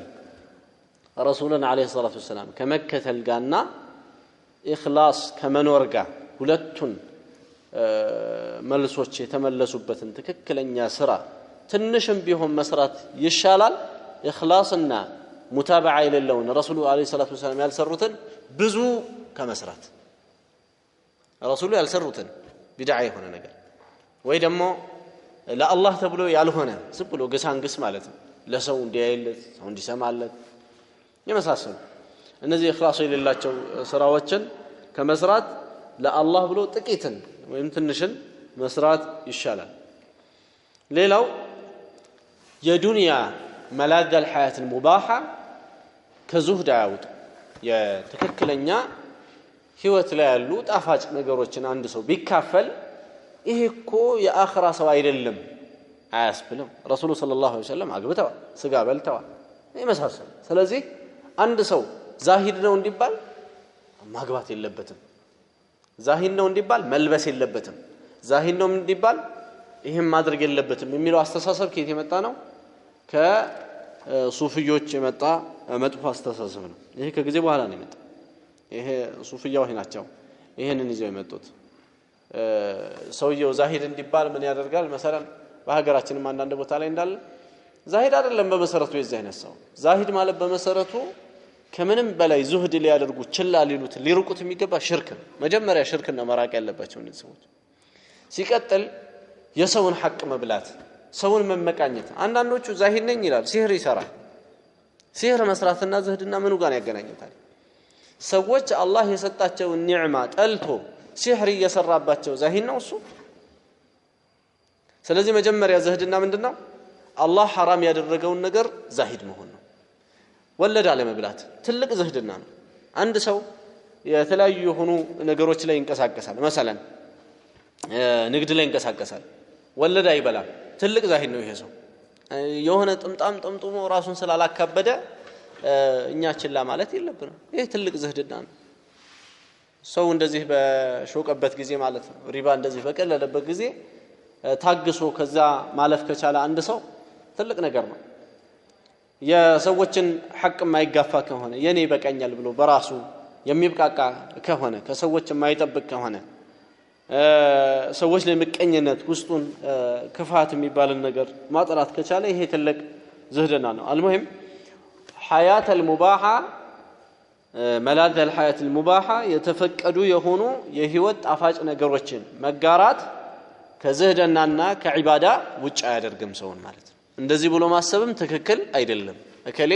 ረሱሉን አለይሂ ሰላቱ ወሰላም ከመከተል ጋርና ኢኽላስ ከመኖር ጋር ሁለቱን መልሶች የተመለሱበትን ትክክለኛ ስራ ትንሽም ቢሆን መስራት ይሻላል። ኢኽላስና ሙታበዓ የሌለውን ረሱሉ አለይሂ ሰላቱ ወሰላም ያልሰሩትን ብዙ ከመስራት ረሱሉ ያልሰሩትን ቢድዓ የሆነ ነገር ወይ ደግሞ ለአላህ ተብሎ ያልሆነ ዝም ብሎ ግሳንግስ ማለት ነው፣ ለሰው እንዲያይለት ሰው እንዲሰማለት የመሳሰሉ እነዚህ ኢኽላስ የሌላቸው ስራዎችን ከመስራት ለአላህ ብሎ ጥቂትን ወይም ትንሽን መስራት ይሻላል። ሌላው የዱንያ መላذ الحياة المباحة ከዙህድ አያውጡ። የትክክለኛ ህይወት ላይ ያሉ ጣፋጭ ነገሮችን አንድ ሰው ቢካፈል ይሄ እኮ የአኺራ ሰው አይደለም አያስብልም። ረሱሉ ሰለላሁ ዐለይሂ ወሰለም አግብተዋል፣ ስጋ በልተዋል የመሳሰሉ። ስለዚህ አንድ ሰው ዛሂድ ነው እንዲባል ማግባት የለበትም፣ ዛሂድ ነው እንዲባል መልበስ የለበትም፣ ዛሂድ ነው እንዲባል ይሄን ማድረግ የለበትም የሚለው አስተሳሰብ ከየት የመጣ ነው? ከሱፊዮች የመጣ መጥፎ አስተሳሰብ ነው። ይሄ ከጊዜ በኋላ ነው የመጣው። ይሄ ሱፊያዎች ናቸው ይሄንን ይዘው የመጡት። ሰውየው ዛሂድ እንዲባል ምን ያደርጋል? መሰለን በሀገራችንም አንዳንድ ቦታ ላይ እንዳለ ዛሂድ አይደለም በመሰረቱ የዚህ አይነት ሰው። ዛሂድ ማለት በመሰረቱ ከምንም በላይ ዙህድ ሊያደርጉ ችላ ሊሉት ሊርቁት የሚገባ ሽርክ ነው። መጀመሪያ ሽርክና መራቅ ያለባቸው እነዚህ ሰዎች። ሲቀጥል የሰውን ሐቅ መብላት፣ ሰውን መመቃኘት። አንዳንዶቹ ዛሂድ ነኝ ይላል፣ ሲህር ይሰራል። ሲህር መስራትና ዝህድና ምኑ ጋር ያገናኙታል? ሰዎች አላህ የሰጣቸውን ኒዕማ ጠልቶ ሲህር እየሰራባቸው ዛሂድ ነው እሱ። ስለዚህ መጀመሪያ ዝህድና ምንድነው? አላህ ሐራም ያደረገውን ነገር ዛሂድ መሆን ነው። ወለድ አለመብላት ትልቅ ዝህድና ነው። አንድ ሰው የተለያዩ የሆኑ ነገሮች ላይ ይንቀሳቀሳል። መሰለን ንግድ ላይ ይንቀሳቀሳል፣ ወለድ አይበላም፣ ትልቅ ዛሂድ ነው ይሄ ሰው። የሆነ ጥምጣም ጠምጥሞ ራሱን ስላላካበደ እኛ ችላ ማለት የለብንም። ይሄ ትልቅ ዝህድና ነው። ሰው እንደዚህ በሾቀበት ጊዜ ማለት ነው፣ ሪባ እንደዚህ በቀለለበት ጊዜ ታግሶ ከዛ ማለፍ ከቻለ አንድ ሰው ትልቅ ነገር ነው። የሰዎችን ሐቅ የማይጋፋ ከሆነ የኔ ይበቃኛል ብሎ በራሱ የሚብቃቃ ከሆነ ከሰዎች የማይጠብቅ ከሆነ ሰዎች ላይ ምቀኝነት ውስጡን ክፋት የሚባልን ነገር ማጥራት ከቻለ ይሄ ትልቅ ዝህድና ነው المهم حياة المباحة ملاذ الحياة المباحة የተፈቀዱ የሆኑ የህይወት ጣፋጭ ነገሮችን መጋራት ከዝህድናና ከዒባዳ ውጭ አያደርግም ሰውን ማለት ነው እንደዚህ ብሎ ማሰብም ትክክል አይደለም እከሌ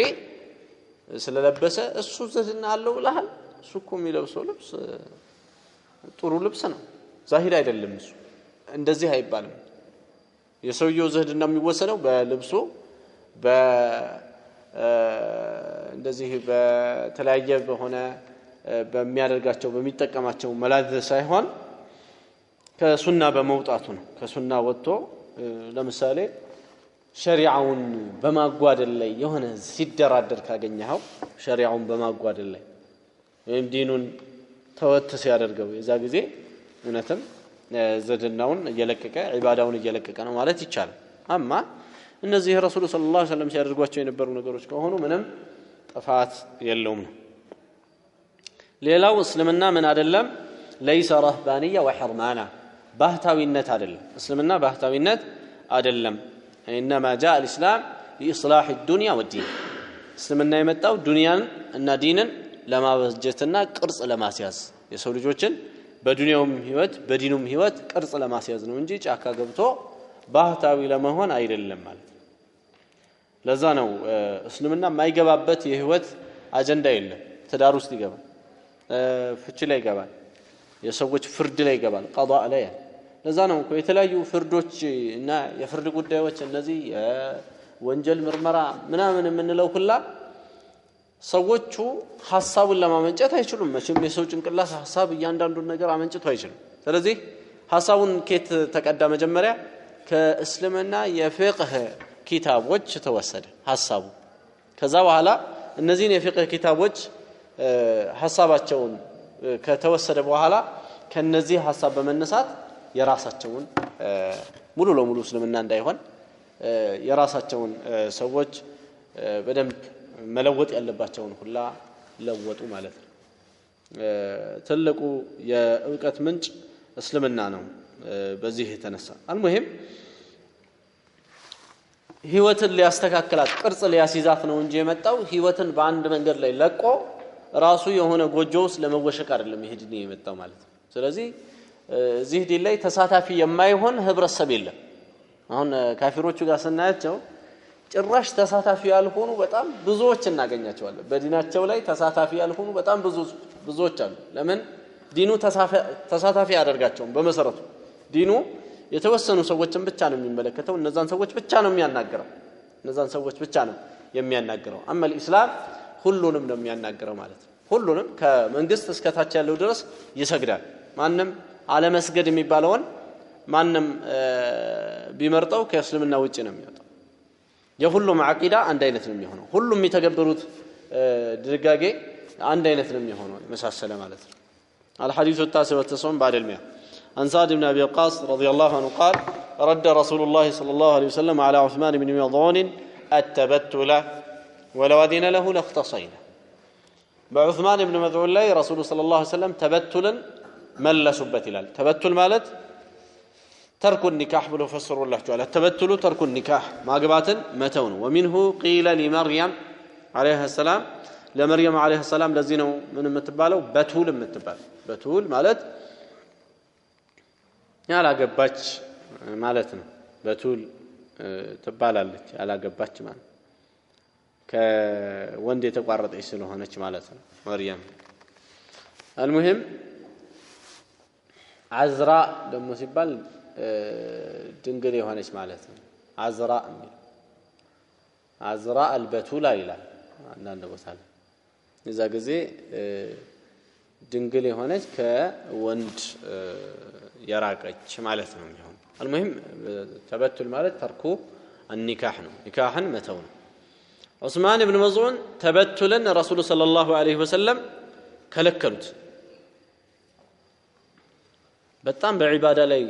ስለለበሰ እሱ ዝህድና አለው ብለሃል እሱ እኮ የሚለብሰው ልብስ ጥሩ ልብስ ነው ዛሂር አይደለም እሱ እንደዚህ አይባልም የሰውየው ዝህድና የሚወሰነው በልብሱ እንደዚህ በተለያየ በሆነ በሚያደርጋቸው በሚጠቀማቸው መላዝ ሳይሆን ከሱና በመውጣቱ ነው ከሱና ወጥቶ ለምሳሌ ሸሪዓውን በማጓደል ላይ የሆነ ሲደራደር ካገኘው ሸሪዓውን በማጓደል ላይ ወይም ዲኑን ተወት ሲያደርገው የዛ ጊዜ እነተም ዝህድናውን እየለቀቀ ዒባዳውን እየለቀቀ ነው ማለት ይቻላል አማ እነዚህ ረሱል ሰለላሁ ዐለይሂ ወሰለም ሲያደርጓቸው የነበሩ ነገሮች ከሆኑ ምንም ጥፋት የለውም ሌላው እስልምና ምን አይደለም ليس رهبانيه وحرمانا ባህታዊነት አይደለም እስልምና ባህታዊነት አይደለም انما جاء الاسلام لاصلاح الدنيا والدين እስልምና የመጣው ዱንያን እና ዲንን ለማበጀትና ቅርጽ ለማስያዝ የሰው ልጆችን በዱንያውም ህይወት በዲኑም ህይወት ቅርጽ ለማስያዝ ነው እንጂ ጫካ ገብቶ ባህታዊ ለመሆን አይደለም ማለት ለዛ ነው እስልምና የማይገባበት የህይወት አጀንዳ የለም ትዳር ውስጥ ይገባል ፍቺ ላይ ይገባል የሰዎች ፍርድ ላይ ይገባል ቀضاء ላይ ለዛ ነው እኮ የተለያዩ ፍርዶች እና የፍርድ ጉዳዮች እነዚህ ወንጀል ምርመራ ምናምን የምንለው ሁላ ሰዎቹ ሐሳቡን ለማመንጨት አይችሉም መቼም የሰው ጭንቅላት ሐሳብ እያንዳንዱን ነገር አመንጭቶ አይችልም ስለዚህ ሐሳቡን ከየት ተቀዳ መጀመሪያ ከእስልምና የፍቅህ ኪታቦች ተወሰደ ሐሳቡ ከዛ በኋላ እነዚህን የፍቅህ ኪታቦች ሐሳባቸውን ከተወሰደ በኋላ ከነዚህ ሐሳብ በመነሳት የራሳቸውን ሙሉ ለሙሉ እስልምና እንዳይሆን የራሳቸውን ሰዎች በደንብ መለወጥ ያለባቸውን ሁላ ለወጡ ማለት ነው ትልቁ የእውቀት ምንጭ እስልምና ነው በዚህ የተነሳ المهم ህይወትን ሊያስተካክላት ቅርጽ ሊያስይዛት ነው እንጂ የመጣው ህይወትን በአንድ መንገድ ላይ ለቆ ራሱ የሆነ ጎጆውስ ለመወሸቅ አይደለም ይሄ ዲን የመጣው ማለት ነው ስለዚህ እዚህ ዲን ላይ ተሳታፊ የማይሆን ህብረተሰብ የለም አሁን ካፊሮቹ ጋር ስናያቸው ጭራሽ ተሳታፊ ያልሆኑ በጣም ብዙዎች እናገኛቸዋለን በዲናቸው ላይ ተሳታፊ ያልሆኑ በጣም ብዙዎች አሉ ለምን ዲኑ ተሳታፊ ያደርጋቸው በመሰረቱ ዲኑ የተወሰኑ ሰዎችን ብቻ ነው የሚመለከተው እነዛን ሰዎች ብቻ ነው የሚያናግረው አማ الاسلام ሁሉንም ነው የሚያናግረው ማለት ነው ሁሉንም ከመንግስት እስከ ታች ያለው ድረስ ይሰግዳል ማንንም አለመስገድ የሚባለውን ማንንም ቢመርጠው ከእስልምና ውጪ ነው የሚወጣው የሁሉም አቂዳ አንድ አይነት ነው የሚሆነው ሁሉም የሚተገብሩት ድርጋጌ አንድ አይነት ነው የሚሆነው መሳሰለ ማለት ነው الحديث التاسع والتسعون بعد المئة عن سعد بن أبي وقاص رضي الله عنه قال رد رسول الله صلى الله عليه وسلم على عثمان بن مظعون التبتل ولو أذن له لاختصينا بعثمان بن مظعون لا رسول صلى الله عليه وسلم تبتلا مل سبت الال تبتل مالت ترك النكاح بلو فسر الله تعالى التبتل ترك النكاح ما قباتن متون ومنه قيل لمريم عليها السلام لمريم عليه السلام لزينو من متبالو بتول مالت ያላገባች ማለት ነው በቱል ትባላለች ያላገባች ማለት ከወንድ የተቋረጠች ስለሆነች ማለት ነው መርየም المهم አዝራ ደሞ ሲባል ድንግል የሆነች ማለት ነው አዝራ የሚል አዝራ البتول ይላል አንዳንድ ቦታ ላይ እዛ ጊዜ ድንግል የሆነች ከወንድ የራቀች ማለት ነው የሚሆነው المهم ተበቱል ማለት ተርኩ النكاح ነው ኒካህን መተው ነው ዑስማን ኢብኑ መዝዑን ተበቱልን ረሱል ሰለላሁ ዐለይሂ ወሰለም ከለከሉት በጣም በዒባዳ ላይ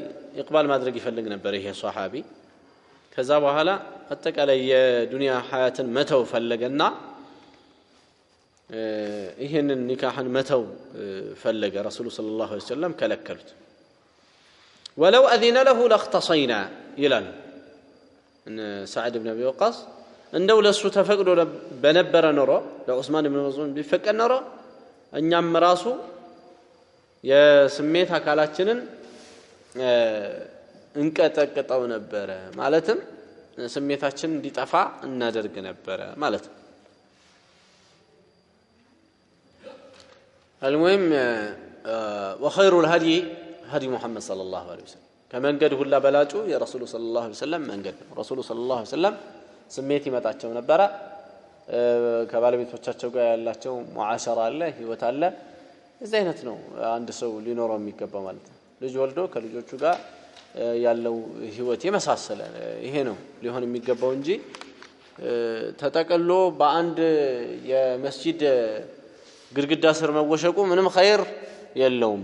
ኢቅባል ማድረግ ይፈልግ ነበር ይሄ ሷሃቢ ከዛ በኋላ አጠቃላይ የዱንያ ሐያትን መተው ፈለገና ይሄንን ኒካህን መተው ፈለገ ረሱል ሰለላሁ ዐለይሂ ወሰለም ከለከሉት ولو أذن له لاختصينا ይላል سعد بن أبي وقاص እንደው ለሱ ተፈቅዶ በነበረ ኖሮ ለዑስማን ኢብኑ መዝዑን ቢፈቀድ ኖሮ እኛም ራሱ የስሜት አካላችንን እንቀጠቅጠው ነበረ ማለትም ስሜታችን እንዲጠፋ እናደርግ ነበረ ማለት ነው المهم وخير الهدي هدي محمد صلى الله عليه وسلم ከመንገድ ሁላ በላጩ የረሱሉ ሰለላሁ ዐለይሂ ወሰለም መንገድ ነው ረሱሉ ሰለላሁ ዐለይሂ ወሰለም ስሜት ይመጣቸው ነበር ከባለቤቶቻቸው ጋር ያላቸው ሙዓሸራ አለ ህይወት አለ እዚህ አይነት ነው አንድ ሰው ሊኖረው የሚገባ ማለት ነው ልጅ ወልዶ ከልጆቹ ጋር ያለው ህይወት የመሳሰለ ይሄ ነው ሊሆን የሚገባው እንጂ ተጠቅሎ በአንድ የመስጂድ ግድግዳ ስር መወሸቁ ምንም ኸይር የለውም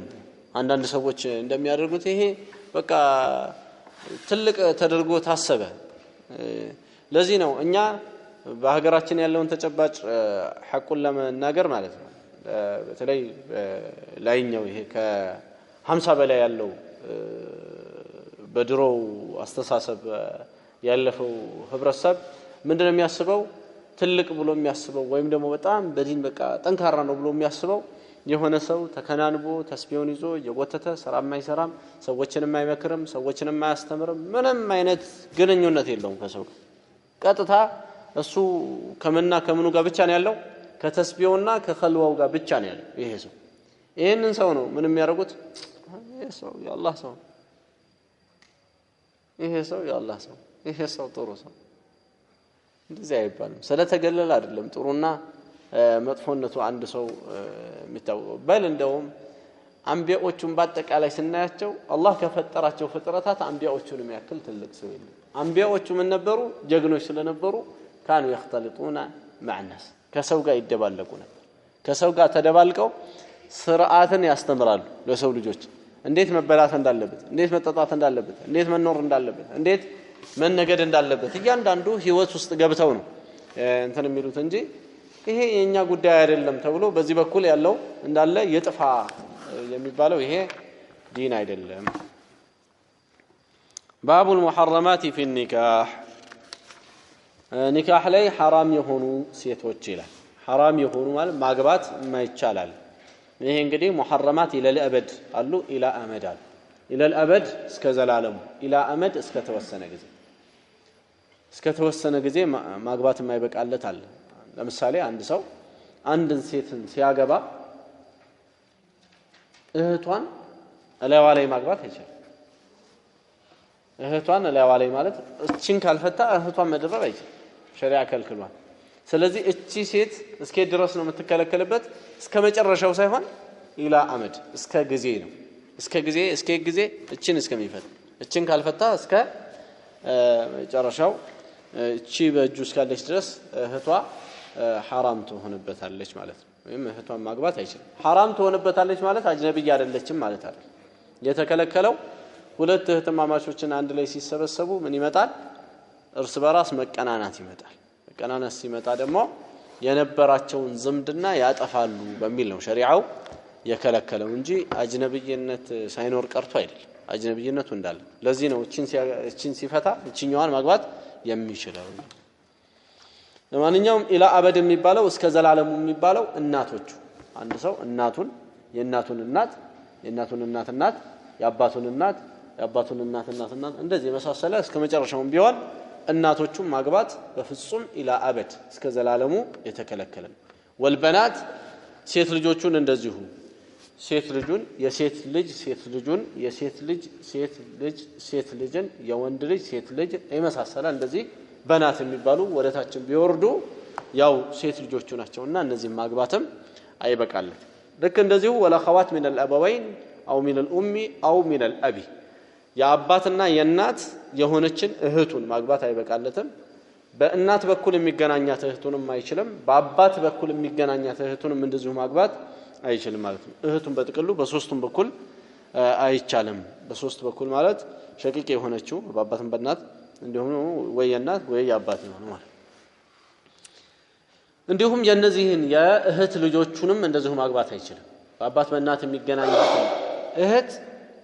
አንዳንድ ሰዎች እንደሚያደርጉት ይሄ በቃ ትልቅ ተደርጎ ታሰበ ለዚህ ነው እኛ በሀገራችን ያለውን ተጨባጭ ሐቁን ለመናገር ማለት ነው በተለይ ላይኛው ይሄ ከ50 በላይ ያለው በድሮ አስተሳሰብ ያለፈው ህብረተሰብ ምንድነው የሚያስበው ትልቅ ብሎ የሚያስበው ወይም ደግሞ በጣም በዲን በቃ ጠንካራ ነው ብሎ የሚያስበው የሆነ ሰው ተከናንቦ ተስቢውን ይዞ የጎተተ ሰራም ማይሰራም ሰዎችን ማይመክርም ሰዎችን ማያስተምርም ምንም አይነት ግንኙነት የለውም ከሰው ቀጥታ እሱ ከመና ከመኑ ጋር ብቻ ነው ያለው ከተስቢውና ከኸልዋው ጋር ብቻ ነው ያለው ይሄ ሰው ይሄንን ሰው ነው ምንም ያደርጉት ይሄ ሰው የአላህ ሰው ይሄ ሰው የአላህ ሰው ይሄ ሰው ጥሩ ሰው እንደዚህ አይባልም ስለተገለለ አይደለም ጥሩና መጥፎነቱ አንድ ሰው የሚታወቀው በል እንደውም አንቢያዎቹን በአጠቃላይ ስናያቸው አላህ ከፈጠራቸው ፍጥረታት አንቢያዎቹን የሚያክል ትልቅ ሰው የለም አንቢያዎቹ ምን ነበሩ ጀግኖች ስለነበሩ ካኑ يختلطون مع الناس ከሰው ጋር ይደባለቁ ነበር ከሰው ጋር ተደባልቀው ስርዓትን ያስተምራሉ ለሰው ልጆች እንዴት መበላት እንዳለበት እንዴት መጠጣት እንዳለበት እንዴት መኖር እንዳለበት እንዴት መነገድ እንዳለበት እያንዳንዱ ህይወት ውስጥ ገብተው ነው እንትን የሚሉት እንጂ ይሄ የኛ ጉዳይ አይደለም ተብሎ በዚህ በኩል ያለው እንዳለ የጥፋ የሚባለው ይሄ ዲን አይደለም باب المحرمات في النكاح نكاح ላይ حرام የሆኑ ሴቶች ይላል حرام የሆኑ ማለት ማግባት የማይቻላል ይሄ እንግዲህ محرمات الى الابد አሉ الى امد አሉ الى الابد እስከ ዘላለም الى امد እስከ ተወሰነ ጊዜ ማግባት የማይበቃለት አለ ለምሳሌ አንድ ሰው አንድን ሴትን ሲያገባ እህቷን እላዋ ላይ ማግባት አይችልም እህቷን እላዋ ላይ ማለት እቺን ካልፈታ እህቷን መደረብ አይችልም ሸሪዓ ከልክሏል ስለዚህ እቺ ሴት እስከ ድረስ ነው የምትከለከልበት እስከ መጨረሻው ሳይሆን ኢላ አመድ እስከ ጊዜ ነው እስከ ጊዜ እቺን እስከሚፈታ እቺን ካልፈታ እስከ መጨረሻው እቺ በእጁ እስካለች ድረስ እህቷ حرام ትሆንበታለች ማለት ነው ወይም እህቷን ማግባት አይችልም حرام ትሆንበታለች ማለት አጅነብይ አይደለችም ማለት አይደል የተከለከለው ሁለት እህትማማቾችን አንድ ላይ ሲሰበሰቡ ምን ይመጣል እርስ በራስ መቀናናት ይመጣል መቀናናት ሲመጣ ደግሞ የነበራቸውን ዝምድና ያጠፋሉ በሚል ነው ሸሪዓው የከለከለው እንጂ አጅነብይነት ሳይኖር ቀርቶ አይደለም አጅነብይነቱ እንዳለ ለዚህ ነው እቺን ሲፈታ እቺኛዋን ማግባት የሚችለው ለማንኛውም ኢላ አበድ የሚባለው እስከ ዘላለሙ የሚባለው እናቶቹ አንድ ሰው እናቱን የእናቱን እናት የአባቱን እናት እንደዚህ መሳሰለ እስከ መጨረሻው ቢሆን እናቶቹን ማግባት በፍጹም ኢላ አበድ እስከ ዘላለሙ የተከለከለ ወልበናት ሴት ልጆቹን እንደዚሁ ሴት ልጅን የወንድ ልጅ ሴት ልጅ የመሳሰለ እንደዚህ በናት የሚባሉ ወደታችን ቢወርዱ ያው ሴት ልጆቹ ናቸውና እነዚህ ማግባትም አይበቃለት ልክ እንደዚሁ ወላኸዋት من الابوين او من الام او من الاب የአባትና የእናት የሆነችን እህቱን ማግባት አይበቃለትም በእናት በኩል የሚገናኛት እህቱንም አይችልም በአባት በኩል የሚገናኛት እህቱንም እንደዚሁ ማግባት አይችልም ማለት ነው እህቱን በጥቅሉ በሶስቱም በኩል አይቻልም በሶስት በኩል ማለት ሸቂቅ የሆነችው በአባትም በእናት እንዲሁም ወይ የእናት ወይ የአባት ነው ማለት እንዲሁም የነዚህን የእህት ልጆቹንም እንደዚሁ ማግባት አይችልም በአባት በእናት የሚገናኛት እህት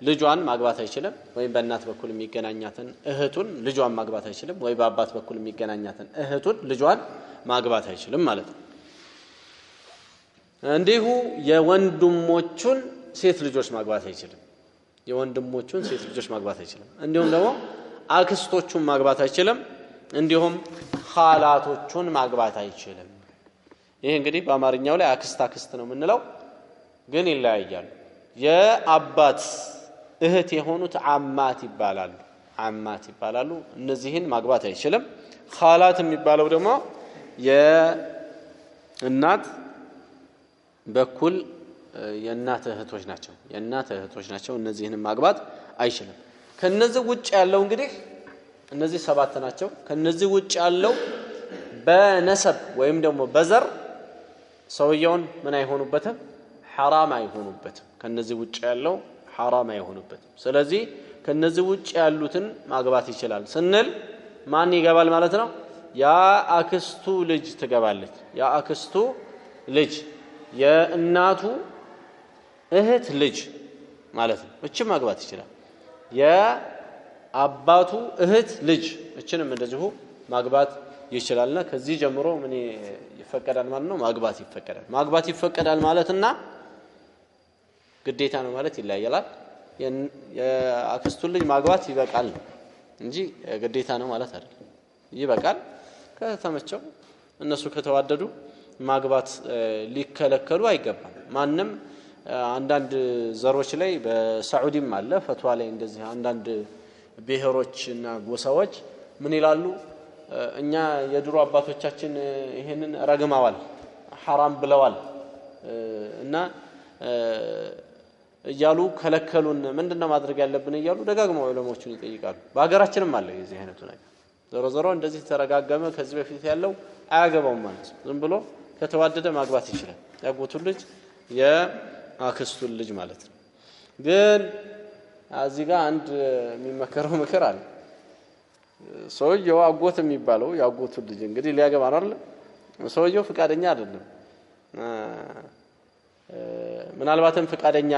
ልጇን ማግባት አይችልም ወይም በእናት በኩል የሚገናኛትን እህቱን ልጇን ማግባት አይችልም ወይ በአባት በኩል የሚገናኛትን እህቱን ልጇን ማግባት አይችልም ማለት ነው። እንዲሁ የወንድሞቹን ሴት ልጆች ማግባት አይችልም። የወንድሞቹን ሴት ልጆች ማግባት አይችልም። እንዲሁም ደግሞ አክስቶቹን ማግባት አይችልም። እንዲሁም ኻላቶቹን ማግባት አይችልም። ይሄ እንግዲህ በአማርኛው ላይ አክስት ነው የምንለው፣ ግን ይለያያሉ። የአባት እህት የሆኑት አማት ይባላሉ። እነዚህን ማግባት አይችልም። ኻላት የሚባለው ደግሞ የእናት በኩል የእናት እህቶች ናቸው። እነዚህንም ማግባት አይችልም። ከነዚህ ውጭ ያለው እንግዲህ እነዚህ 7 ናቸው። ከነዚህ ውጭ ያለው በነሰብ ወይም ደግሞ በዘር ሰውየውን ምን አይሆኑበትም? ሐራም አይሆኑበትም። ከነዚህ ውጭ ያለው ሐራም አይሆኑበትም። ስለዚህ ከነዚህ ውጭ ያሉትን ማግባት ይችላል ስንል ማን ይገባል ማለት ነው? ያ አክስቱ ልጅ ትገባለች። ያ አክስቱ ልጅ የእናቱ እህት ልጅ ማለት ነው። እቺ ማግባት ይችላል። የአባቱ እህት ልጅ እችንም እንደዚሁ ማግባት ይችላልና ከዚህ ጀምሮ ምን ይፈቀዳል ማለት ነው? ማግባት ይፈቀዳል ማለትና ግዴታ ነው ማለት ይለያያል። የአክስቱን ልጅ ማግባት ይበቃል እንጂ ግዴታ ነው ማለት አይደለም። ይበቃል። ከተመቸው እነሱ ከተዋደዱ ማግባት ሊከለከሉ አይገባም። ማንም አንዳንድ ዘሮች ላይ በሳዑዲም አለ ፈትዋ ላይ እንደዚህ አንዳንድ ብሔሮችና ጎሳዎች ምን ይላሉ? እኛ የድሮ አባቶቻችን ይሄንን ረግመዋል፣ ሐራም ብለዋል እና እያሉ ከለከሉን። ምንድነው ማድረግ ያለብን እያሉ ደጋግመው ዑለሞቹን ይጠይቃሉ። በአገራችንም አለ የዚህ አይነቱ ነገር። ዞሮ እንደዚህ ተረጋገመ ከዚህ በፊት ያለው አያገባውም ማለት ነው። ዝም ብሎ ከተዋደደ ማግባት ይችላል። ያጎቱን ልጅ የአክስቱን ልጅ ማለት ነው። ግን እዚህ ጋር አንድ የሚመከረው ምክር አለ። ሰውየው አጎት የሚባለው ያጎቱን ልጅ እንግዲህ ሊያገባ ነው አይደል? ሰውየው ፍቃደኛ አይደለም። ምናልባትም ፍቃደኛ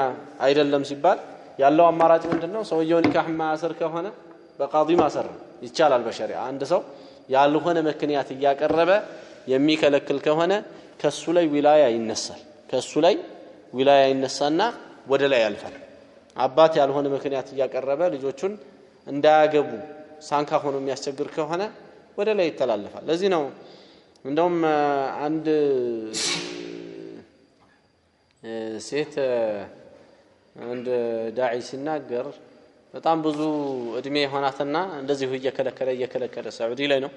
አይደለም ሲባል ያለው አማራጭ ምንድነው? ሰውየው ኒካህ ማሰር ከሆነ በቃዲ ማሰር ይቻላል በሸሪዓ። አንድ ሰው ያልሆነ ምክንያት እያቀረበ የሚከለክል ከሆነ ከሱ ላይ ዊላያ ይነሳና ወደ ላይ ያልፋል። አባት ያልሆነ ምክንያት እያቀረበ ልጆቹን እንዳያገቡ ሳንካ ሆኖ የሚያስቸግር ከሆነ ወደ ላይ ይተላለፋል። ለዚህ ነው እንደውም አንድ ሴት አንድ ዳዒ ሲናገር በጣም ብዙ እድሜ ሆናትና እንደዚህ እየከለከለ ሳዑዲ ላይ ነው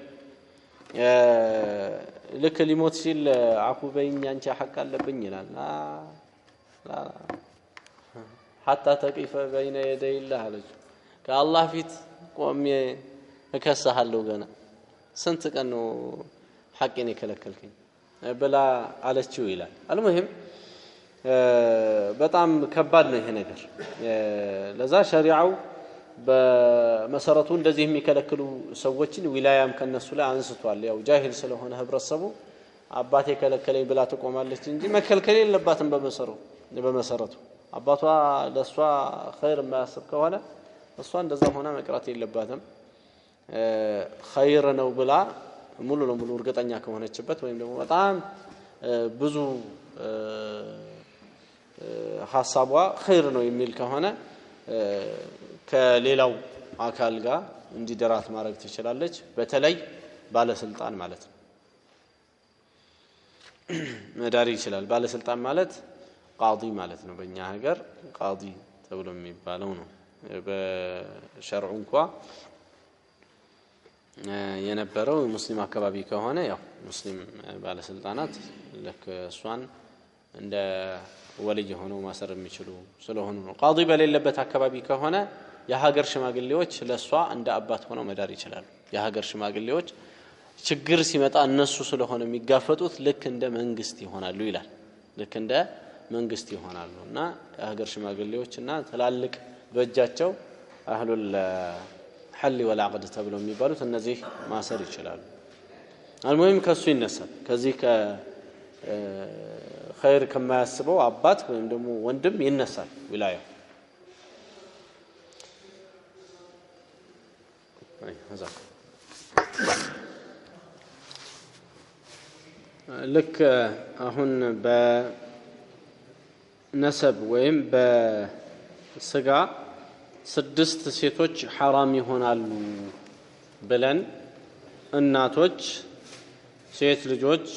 ልክ ሊሞት ሲል አፉ በይኝ አንቺ ሐቅ አለብኝ ይላል። ላ حتى تقف بين يدي الله አለች። ከአላህ ፊት ቆሜ እከሳለሁ ገና ስንት ቀን ነው ሐቄን የከለከልከኝ ብላ አለችው ይላል። አልሙሂም በጣም ከባድ ነው ይሄ ነገር። ለዛ ሸሪዓው በመሰረቱ እንደዚህ የሚከለክሉ ሰዎችን ዊላያም ከነሱ ላይ አንስቷል። ያው ጃሂል ስለሆነ ህብረተሰቡ አባቴ ከለከለኝ ብላ ተቆማለች እንጂ መከልከል የለባትም። በመሰረቱ አባቷ ለሷ ኸይር ማያስብ ከሆነ እሷ እንደዛ ሆና መቅራት የለባትም። ኸይር ነው ብላ ሙሉ ለሙሉ እርግጠኛ ከሆነችበት ወይም ደግሞ በጣም ብዙ ሐሳቧ ኸይር ነው የሚል ከሆነ ከሌላው አካል ጋር እንዲደራት ማድረግ ትችላለች። በተለይ ባለስልጣን ማለት ነው መዳሪ ይችላል። ባለስልጣን ማለት ቃዲ ማለት ነው። በእኛ ሀገር ቃዲ ተብሎ የሚባለው ነው። በሸርዑ እንኳን የነበረው ሙስሊም አካባቢ ከሆነ ያው ሙስሊም ባለስልጣናት ለክ እሷን እንደ ወልይ ሆነው ማሰር የሚችሉ ስለሆኑ ነው። ቃዲ በሌለበት አካባቢ ከሆነ የሀገር ሽማግሌዎች ለሷ እንደ አባት ሆነው መዳር ይችላሉ። የሀገር ሽማግሌዎች ችግር ሲመጣ እነሱ ስለሆነ የሚጋፈጡት ልክ እንደ መንግስት ይሆናሉ ይላል። ልክ እንደ መንግስት ይሆናሉና የሀገር ሽማግሌዎችና ትላልቅ በእጃቸው አህሉል ሐል ወልዐቅድ ተብለው የሚባሉት እነዚህ ማሰር ይችላሉ። አልሙሂም ከሱ ይነሳል። ከዚህ ኸይር ከማያስበው አባት ወይም ደግሞ ወንድም ይነሳል ዊላያ። ልክ አሁን በነሰብ ወይም በስጋ 6 ሴቶች حرام ይሆናሉ ብለን እናቶች ሴት ልጆች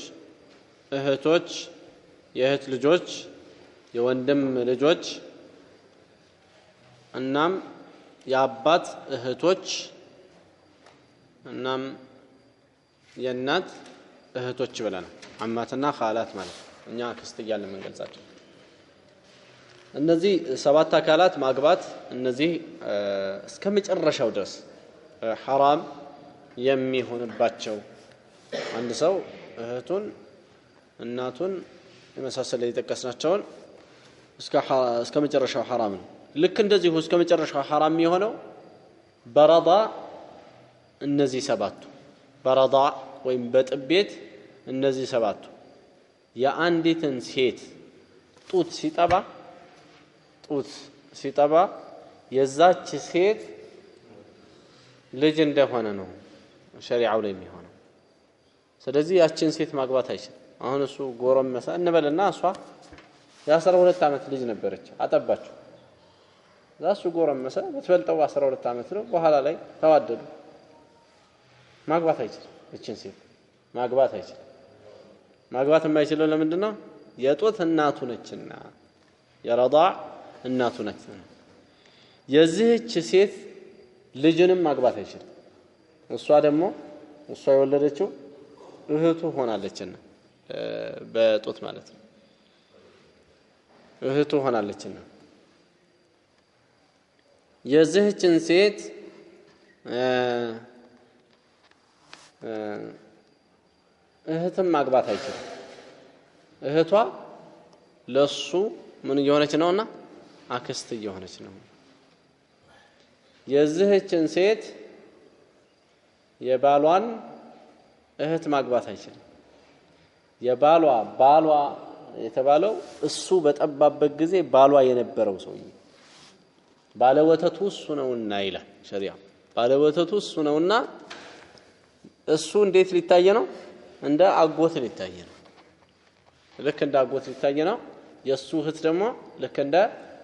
እህቶች የእህት ልጆች የወንድም ልጆች እናም የአባት እህቶች እናም የእናት እህቶች ብለናል አማትና ኻላት ማለት እኛ አክስት እያልን የምንገልጻቸው እነዚህ 7 አካላት ማግባት እነዚህ እስከመጨረሻው ድረስ حرام የሚሆንባቸው አንድ ሰው እህቱን እናቱን የመሳሰለ የጠቀስናቸውን እስከመጨረሻው حرام ነው ልክ እንደዚህ እስከመጨረሻው حرام የሆነው በረዳ እነዚህ 7 በረዳ ወይም በጥቤት እነዚህ 7 የአንዲትን ሴት ጡት ሲጠባ የዛች ሴት ልጅ እንደሆነ ነው ሸሪዓው ላይ የሚሆነው ስለዚህ ያችን ሴት ማግባት አይችልም አሁን እሱ ጎረመሰ እንበልና እሷ የ12 ዓመት ልጅ ነበረች አጠባችሁ ዛሱ ጎረመሰ በትበልጠው 12 ዓመት ነው በኋላ ላይ ተዋደዱ ማግባት አይችልም እቺን ሴት ማግባት አይችልም ማግባት የማይችለው ለምንድን ነው የጡት እናቱ ነችና የረዳዕ እናቱ ነችና የዚህች ሴት ልጅንም ማግባት አይችልም እሷ ደግሞ እሷ የወለደችው እህቱ ሆናለችና በጡት ማለት ነው እህቱ ሆናለችና የዚህችን ሴት እህትም ማግባት አይችልም እህቷ ለሱ ምን እየሆነች ነውና አክስት እየሆነች ነው የዚህችን ሴት የባሏን እህት ማግባት አይችልም ባሏ የተባለው እሱ በጠባበት ጊዜ ባሏ የነበረው ሰውዬ ባለወተቱ እሱ ነውና ይላል ሸሪዓ ባለወተቱ እሱ ነውና እሱ እንዴት ሊታይ ነው እንደ አጎት ሊታይ ነው ልክ እንደ አጎት ሊታይ ነው የሱ እህት ደግሞ ልክ እንደ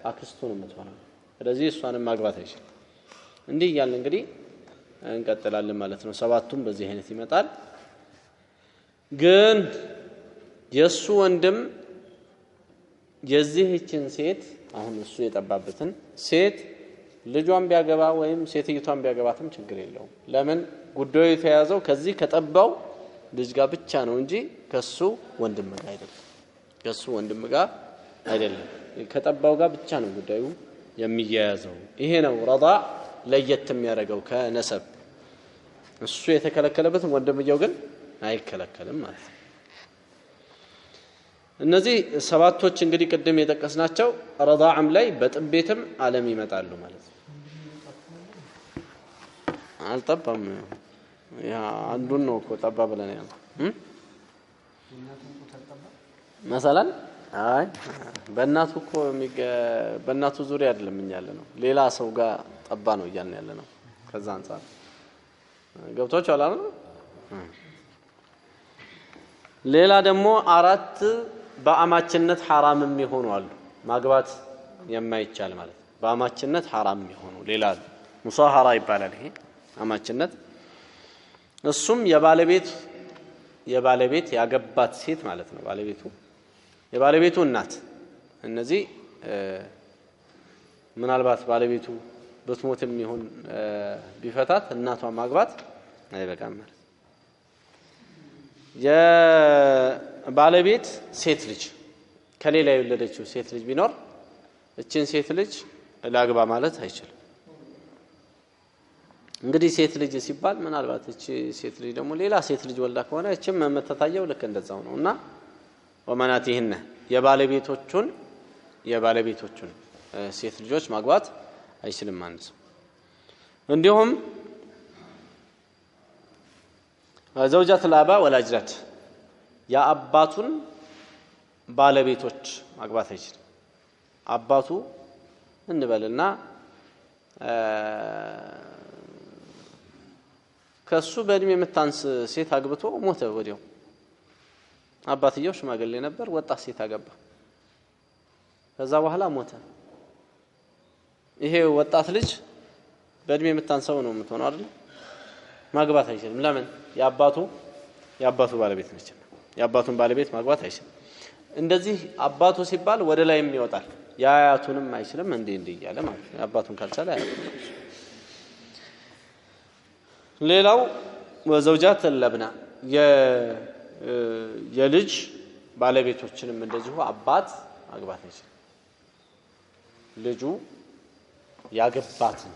አክስቱ ነው የምትሆነው ስለዚህ እሷንም ማግባት አይችልም እንዲህ እያልን እንግዲህ እንቀጥላለን ማለት ነው 7ቱም በዚህ አይነት ይመጣል ግን የሱ ወንድም የዚህችን ሴት አሁን እሱ የጠባበትን ሴት ልጇን ቢያገባ ወይም ሴትይቷን ቢያገባትም ችግር የለውም ለምን ጉዳዩ የተያዘው ከዚህ ከጠባው ልጅ ጋር ብቻ ነው እንጂ ከሱ ወንድም ጋር አይደለም ከጠባው ጋር ብቻ ነው ጉዳዩ የሚያያዘው ይሄ ነው ረዳዕ ለየት የሚያደርገው ከነሰብ እሱ የተከለከለበት ወንድምየው ግን አይከለከልም ማለት ነው እነዚህ 7ቶች እንግዲህ ቅድም የጠቀስናቸው ረዳዕም ላይ በጥቤትም ዓለም ይመጣሉ ማለት ነው አልጠባም ያ አንዱን ነው እኮ ጠባ ብለን ያለው مثلا አይ በእናቱ እኮ በእናቱ ዙሪያ አይደለም እኛ ያለነው ሌላ ሰው ጋር ጠባ ነው እያልን ያለነው ከዛ አንፃር ገብቶቻል አይደል ሌላ ደግሞ 4 በአማችነት حرام የሚሆኑ አሉ ማግባት የማይቻል ማለት በአማችነት حرام የሚሆኑ ሌላ ሙሳሃራ ይባላል ይሄ አማችነት እሱም የባለቤት ያገባት ሴት ማለት ነው የባለቤቱ እናት እነዚህ ምናልባት ባለቤቱ በትሞትም ይሁን ቢፈታት እናቷን ማግባት አይበቃም ማለት የባለቤት ሴት ልጅ ከሌላ የወለደችው ሴት ልጅ ቢኖር እቺን ሴት ልጅ ላግባ ማለት አይችልም እንግዲህ ሴት ልጅ ሲባል ምናልባት እቺ ሴት ልጅ ደግሞ ሌላ ሴት ልጅ ወልዳ ከሆነ እቺም መተታየው ልክ እንደዛው ነውና ወመናቲህነ የባለቤቶቹን ሴት ልጆች ማግባት አይችልም ማለት ነው እንዲሁም ዘውጃት الآባ ወላጅራት የአባቱን ባለቤቶች ማግባት አይችልም አባቱ እንበልና ከሱ በእድሜ የምታንስ ሴት አግብቶ ሞተ ወዲያው አባትየው ሽማግሌ ነበር ወጣት ሴት አገባ ከዛ በኋላ ሞተ ይሄ ወጣት ልጅ በእድሜ የምታንሰው ነው የምትሆነው አይደል ማግባት አይችልም ለምን የአባቱ ባለቤት ነች የአባቱን ባለቤት ማግባት አይችልም እንደዚህ አባቱ ሲባል ወደ ላይም ይወጣል ያያቱንም አይችልም እንዴ ይያለ ማለት ነው አባቱን ካልቻለ አያቱን ሌላው ወዘውጃት ለብና የልጅ ባለቤቶችንም እንደዚሁ አባት ማግባት አይችልም ልጁ ያገባትን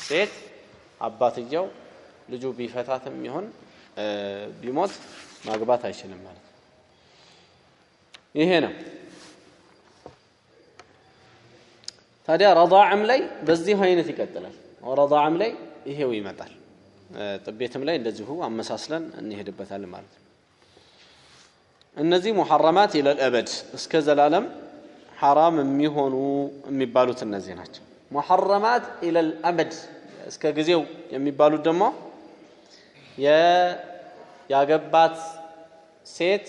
ሴት አባትየው ልጁ ቢፈታትም ይሁን ቢሞት ማግባት አይችልም ማለት ይሄ ነው ታዲያ ረዳዕም ላይ በዚህ አይነት ይቀጥላል ረዳዕም ላይ ይሄው ይመጣል ጥቤትም ላይ እንደዚሁ አመሳስለን እንሄድበታለን ማለት ነው እነዚህ ሙሐረማት ኢለል አበድ እስከ ዘላለም حرام የሚሆኑ የሚባሉት እነዚህ ናቸው ሙሐረማት ኢለል አበድ እስከ ጊዜው የሚባሉት ደግሞ ያገባት ሴት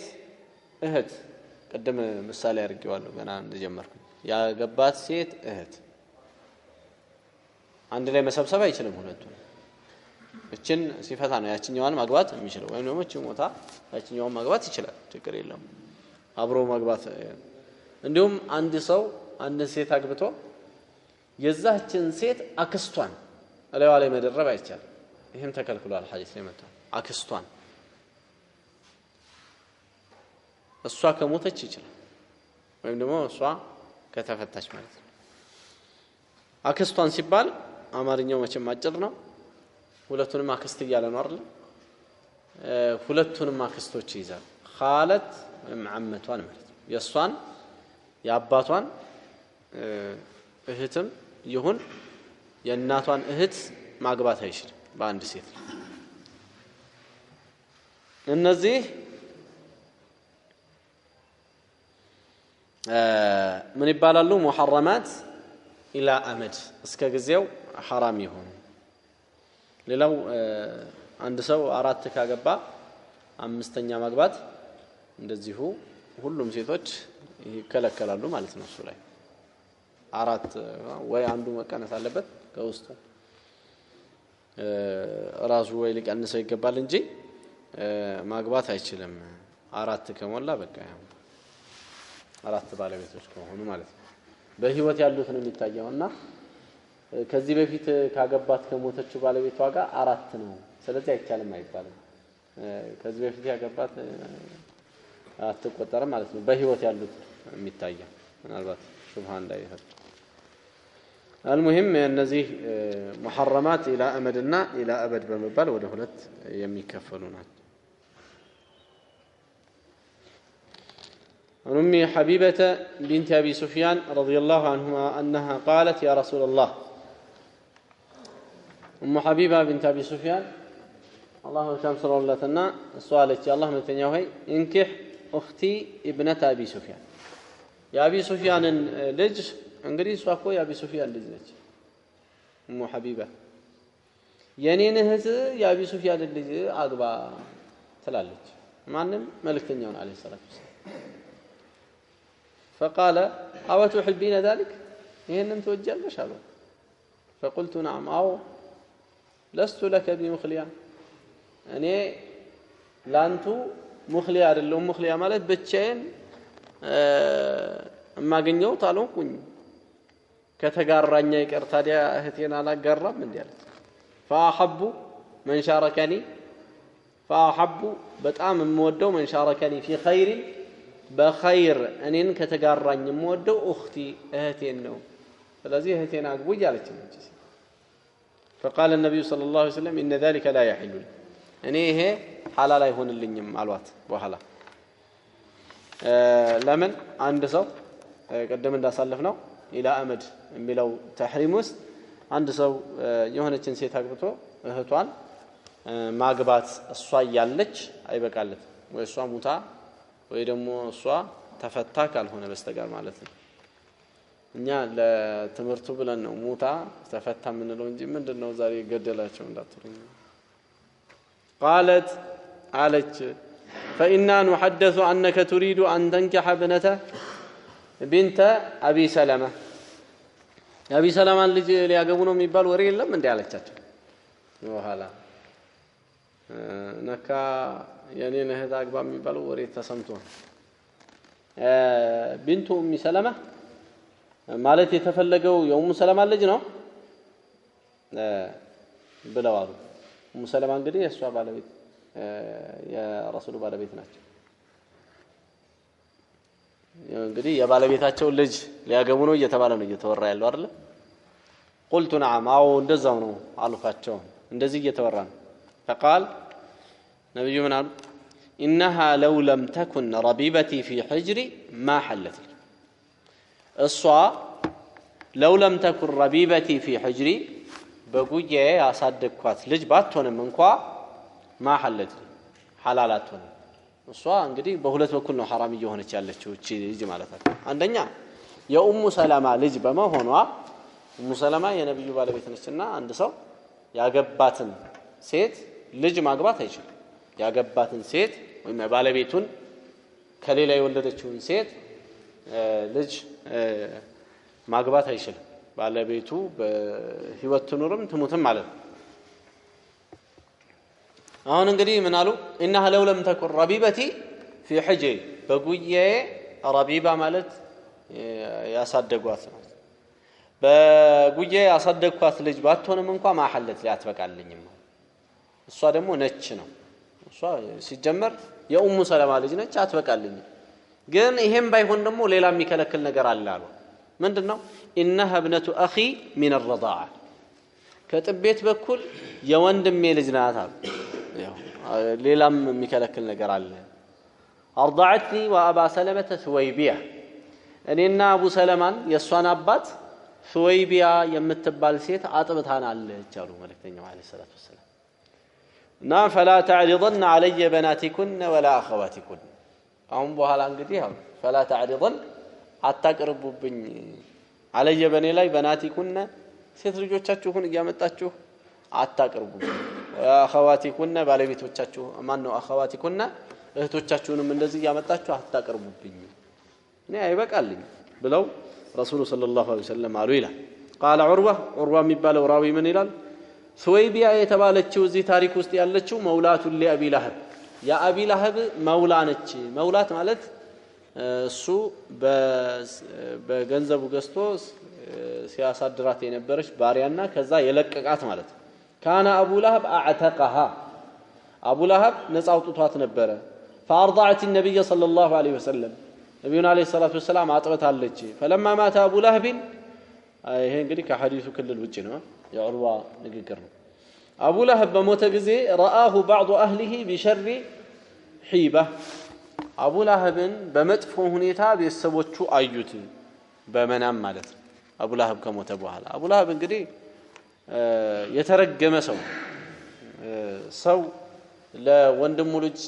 እህት ቀደም ምሳሌ አድርጌዋለሁ ገና እንደጀመርኩ ያገባት ሴት እህት አንድ ላይ መሰብሰብ አይችልም ሁለቱን እችን ሲፈታ ነው ያችኛዋን ማግባት የሚችለው ወይም ደግሞ እቺ ሞታ ያችኛዋን ማግባት ይችላል ችግር የለም አብሮ ማግባት እንዲሁም አንድ ሰው አንድ ሴት አግብቶ የዛችን ሴት አክስቷን አለዋ ላይ መደረብ አይቻልም ይሄም ተከልክሏል ሐዲስ ላይ መጣ አክስቷን እሷ ከሞተች ይችላል ወይም ደግሞ እሷ ከተፈታች ማለት ነው አክስቷን ሲባል አማርኛው መቼም አጭር ነው ሁለቱንም አክስት እያለ ነው አይደል ሁለቱንም አክስቶች ይዛል ኻለት ወይም አመቷን ማለት ነው የሷን የአባቷን እህትም ይሁን የእናቷን እህት ማግባት አይችልም በአንድ ሴት እነዚህ ምን ይባላሉ ሙሐረማት ኢላ አመድ እስከ ጊዜው حرام ይሆኑ ሌላው አንድ ሰው አራት ካገባ አምስተኛ ማግባት እንደዚሁ ሁሉም ሴቶች ይከለከላሉ ማለት ነው እሱ ላይ አራት ወይ አንዱ መቀነስ አለበት ከውስጡ ራሱ ወይ ሊቀንሰው ይገባል እንጂ ማግባት አይችልም አራት ከሞላ በቃ አራት ባለቤቶች ከሆኑ ማለት ነው በህይወት ያሉት ነው የሚታየውና ከዚህ በፊት ካገባት ከሞተችው ባለቤቷ ጋር አራት ነው ስለዚህ አይቻልም አይባልም ከዚህ በፊት ያገባት አትቆጠርም ማለት ነው በህይወት ያሉት የሚታየው ምናልባት ሹብሃ እንዳይፈጥ المهم እነዚህ ሙሐረማት ኢላ አመድና ኢላ አበድ በመባል ወደ ሁለት የሚከፈሉ ናቸው أم حبيبة بنت أبي سفيان رضي الله عنهما أنها قالت يا رسول الله أم حبيبة بنت أبي سفيان الله تمسر الله تنا سؤالك يا الله من تنيوهي انكح أختي ابنة أبي سفيان يا أبي سفيان لج انقري سواكو يا أبي سفيان لج أم حبيبة يعني نهز يا أبي سفيان لج أقبى تلالج معنم ملك تنيون عليه الصلاة والسلام فقال أو تحبين ذلك إن توجل شالو فقلت نعم أو لست لك بمخليا أنا لانتو مخليا اللهم مخليا مالت بتشين ما جنيو طالون كون كتجارني كرتاديا هتين على جرب من ديالت فأحب من شاركني فأحب بتأم مودو من شاركني في خير بخير أنين كتجارني مودو أختي هتين نو فلذي هتين أقبل جالت فقال النبي صلى الله عليه وسلم إن ذلك لا يحل لي يعني هي حلال يهون اللي نيم معلوات وحلا لمن عند سو قدم الناس سلفنا إلى أمد بلو تحريموس عند سو يهون الجنسية تقبته هتوان ما قبات الصوا يالج أي بقالت والصوا متع ويدمو الصوا تفتاك على هنا بستقر مالتنا እኛ ለትምህርቱ ብለን ነው ሙታ ተፈታ ምንለው እንጂ ምንድነው ዛሬ ገደላቸው እንዳትሉኝ قالت علج فإنا نحدث أنك تريد أن تنكح ابنة بنت أبي سلمة أبي سلمة اللي ሊያገቡ ነው የሚባል ወሬ የለም እንዴ አለቻቸው በኋላ ነካ የኔን እህት አግባ የሚባል ወሬ ተሰምቶ ቢንቱ ኡሚ ሰለማ ማለት የተፈለገው የኡሙ ሰለማ ልጅ ነው ብለዋል ኡሙ ሰለማ እንግዲህ የሷ ባለቤት የረሱሉ ባለቤት ናቸው እንግዲህ የባለቤታቸው ልጅ ሊያገቡ ነው እየተባለ ነው እየተወራ ያለው አይደል قلت نعم አዎ እንደዛው ነው አልኳቸው እንደዚህ እየተወራ ነው فقال نبي من قال إنها لو لم تكن ربيبتي في حجري ما حلت لي الصا لو لم تكن ربيبتي في حجري بقويه ያሳደግኳት ልጅ ባትሆንም እንኳን ما حلت لي حلالات ሆነ እሷ እንግዲህ በሁለት በኩል ነው حرام እየሆነች ያለችው እቺ ልጅ ማለት ነው አንደኛ የኡሙ ሰላማ ልጅ በመሆኗ ኡሙ ሰላማ የነብዩ ባለቤት ነችና አንድ ሰው ያገባትን ሴት ልጅ ማግባት አይችልም ያገባትን ሴት ወይም ባለቤቱን ከሌላ የወለደችውን ሴት ልጅ ማግባት አይችልም ባለቤቱ በህይወት ትኑርም ትሙትም ማለት ነው አሁን እንግዲህ ምን አሉ انها لو لم تكن ربيبتي في حجري በጉዬ ረቢባ ማለት ያሳደጓት ነው በጉዬ ያሳደግኳት ልጅ ባትሆንም እንኳን ማሐለት ሊያትበቃልኝም እሷ ደግሞ ነች ነው እሷ ሲጀመር የኡሙ ሰለማ ልጅ ነች አትበቃልኝ ግን ይሄም ባይሆን ደግሞ ሌላ የሚከለክል ነገር አለ አሉ ምንድነው انها ابنه اخي من الرضاعه ከጥቤት በኩል የወንድሜ ልጅ ናት አሉ ያው ሌላም የሚከለክል ነገር አለ ارضعتني وابا سلمة ثويبيه እኔና አቡ ሰለማን የሷን አባት ثويبيه የምትባል ሴት አጥብታናለች አሉ መልእክተኛው አለይሂ ሰላቱ ወሰለም ና فلا تعرضن علي بناتكن ولا اخواتكن አሁን በኋላ እንግዲህ አሉ فلا تعرضن አታቀርቡብኝ علي በኔ ላይ بناتكن ሴት ልጆቻችሁን እያመጣችሁ አታቀርቡብኝ اخواتكن ባለቤቶቻችሁ ማን ነው اخواتكن እህቶቻችሁንም እንደዚህ እያመጣችሁ አታቀርቡብኝ እኔ አይበቃልኝ ብለው رسول صلى الله عليه وسلم አሉ ይላል قال عروة የሚባለው ራዊ ምን ይላል ሱወይቢያ የተባለችው እዚህ ታሪክ ውስጥ ያለችው መውላቱ ለአቢ ለህብ የአቢ ለህብ መውላ ነች መውላት ማለት እሱ በገንዘቡ ገዝቶ ሲያሳድራት የነበረች ባሪያና ከዛ የለቀቃት ማለት ካና አቡ ለህብ አዕተቀها አቡ ለህብ ነፃ አውጥቷት ነበር فارضعت النبي صلى الله عليه وسلم ነብዩን አለይሂ ሰላቱ ወሰለም አጥበታለች فلما مات ابو لهب ይሄ እንግዲህ ከሐዲሱ ክልል ውጪ ነው የዑርዋ ንግግር ነው አቡ ለህብ በሞተ ጊዜ رآه بعض اهله بشر حيبه አቡ ለህብን በመጥፎ ሁኔታ ቤተሰቦቹ አዩት በመናም ማለት ነው አቡ ለህብ ከሞተ በኋላ አቡ ለህብ እንግዲህ የተረገመ ሰው ለወንድሙ ልጅ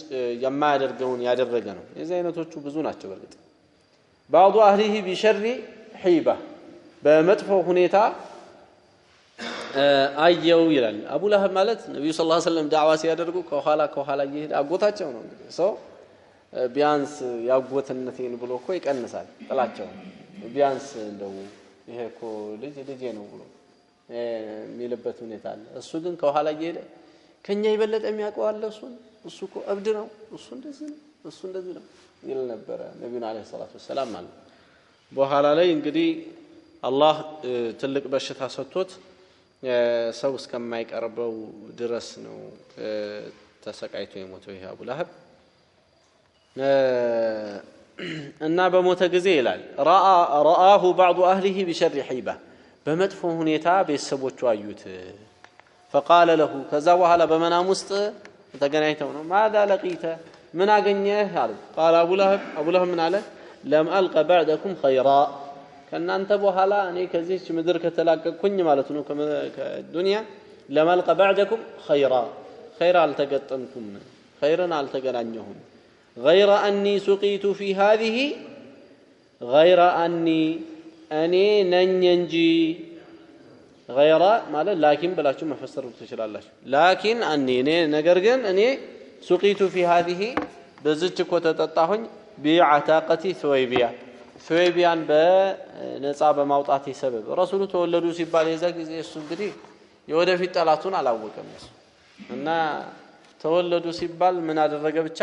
የማያደርገውን ያደረገ ነው የዚህ አይነቶቹ ብዙ ናቸው በርግጥ بعض اهله بشر حيبه በመጥፎ ሁኔታ አየው ይላል አቡ ለህብ ማለት ነብዩ ሰለላሁ ዐለይሂ ወሰለም ዳዕዋ ሲያደርጉ ከኋላ እየሄደ አጎታቸው ነው እንግዲህ ሰው ቢያንስ ያጎትነቴን ብሎ እኮ ይቀንሳል ጥላቸው ቢያንስ እንደው ይሄ እኮ ልጄ ነው ብሎ የሚልበት ሁኔታ አለ እሱ ግን ከኋላ እየሄደ ከኛ ይበለጥ የሚያውቀው አለ እሱ እኮ እብድ ነው እሱ እንደዚህ ነው ይል ነበር ነብዩ አለይሂ ሰላቱ ወሰለም ማለት በኋላ ላይ እንግዲህ አላህ ትልቅ በሽታ ሰጥቶት ሰው እስከማይቀርበው ድረስ ነው ተሰቃይቶ የሞተው ይሄ አቡ ለህብ እና በሞተ ጊዜ ይላል رآه بعض اهله بشر حيبه በመጥፎ ሁኔታ ቤተሰቦቹ አዩት فقال له ከዛ በኋላ በመናም ውስጥ ተገናኝተው ነው ماذا لقيت ምን አገኘህ አለው قال ابو لهب ምን አለ لم الق بعدكم خيرا ከናንተ በኋላ እኔ ከዚህች ምድር ከተላቀቅኩኝ ማለት ነው ከዱንያ لم الق بعدكم خيرا خير አልተገጠምኩም خيرን አልተገናኘሁም غير اني سقيت في هذه غير اني أني ننجي غير ما لكن بلاكم مفسر تشلالله لكن أني نجرجن أني سقيت في هذه بزتك وتتطهن بعتاقة ثويبيان بنصاب موطاتي سبب رسول تولدوا ሲባል የዛ ጊዜ እሱ እንግዲህ የወደፊት ጠላቱን አላወቀም እና ተወለዱ ሲባል ምን አደረገ ብቻ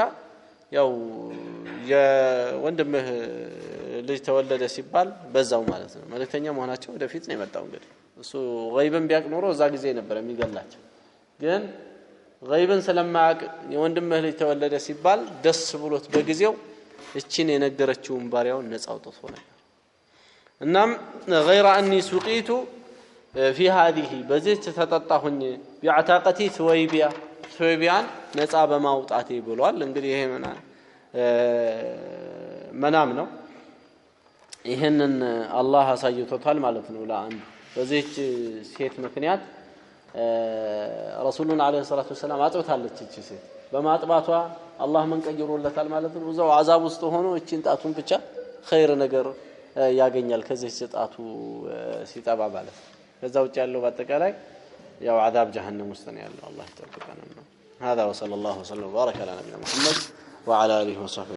ያው የወንድምህ ልጅ ተወለደ ሲባል በዛው ማለት ነው መልእክተኛ መሆናቸው ወደፊት ነው የመጣው እንግዲህ እሱ ገይብን ቢያቅ ኖሮ እዛ ጊዜ ነበር የሚገላቸው ግን ገይብን ስለማያቅ የወንድምህ ልጅ ተወለደ ሲባል ደስ ብሎት በጊዜው እቺን የነገረችውን ባሪያውን ነፃ አውጥቶ ነበር እናም غير اني سقيت في هذه በዚህች ተጠጣሁኝ بعتاقتي ثويبيان ነፃ በማውጣቴ ብሏል እንግዲህ ይሄ መናም ነው ይሄንን አላህ አሳይቶታል ማለት ነው ለአንዱ በዚህች ሴት ምክንያት ረሱሉን አለይሂ ሰላቱ ወሰለም አጥብታለች እቺ ሴት በማጥባቷ አላህ ምን ቀይሮለታል ማለት ነው እዛው አዛብ ውስጥ ሆኖ እቺን ጣቱን ብቻ ኸይር ነገር ያገኛል ከዚህ ጣቱ ሲጠባ ማለት ከዛ ውጭ ያለው በአጠቃላይ ያው አዛብ ጀሃነም ውስጥ ነው ያለው አላህ ይጠብቀን ነው هذا وصلى الله وسلم وبارك على نبينا محمد وعلى اله وصحبه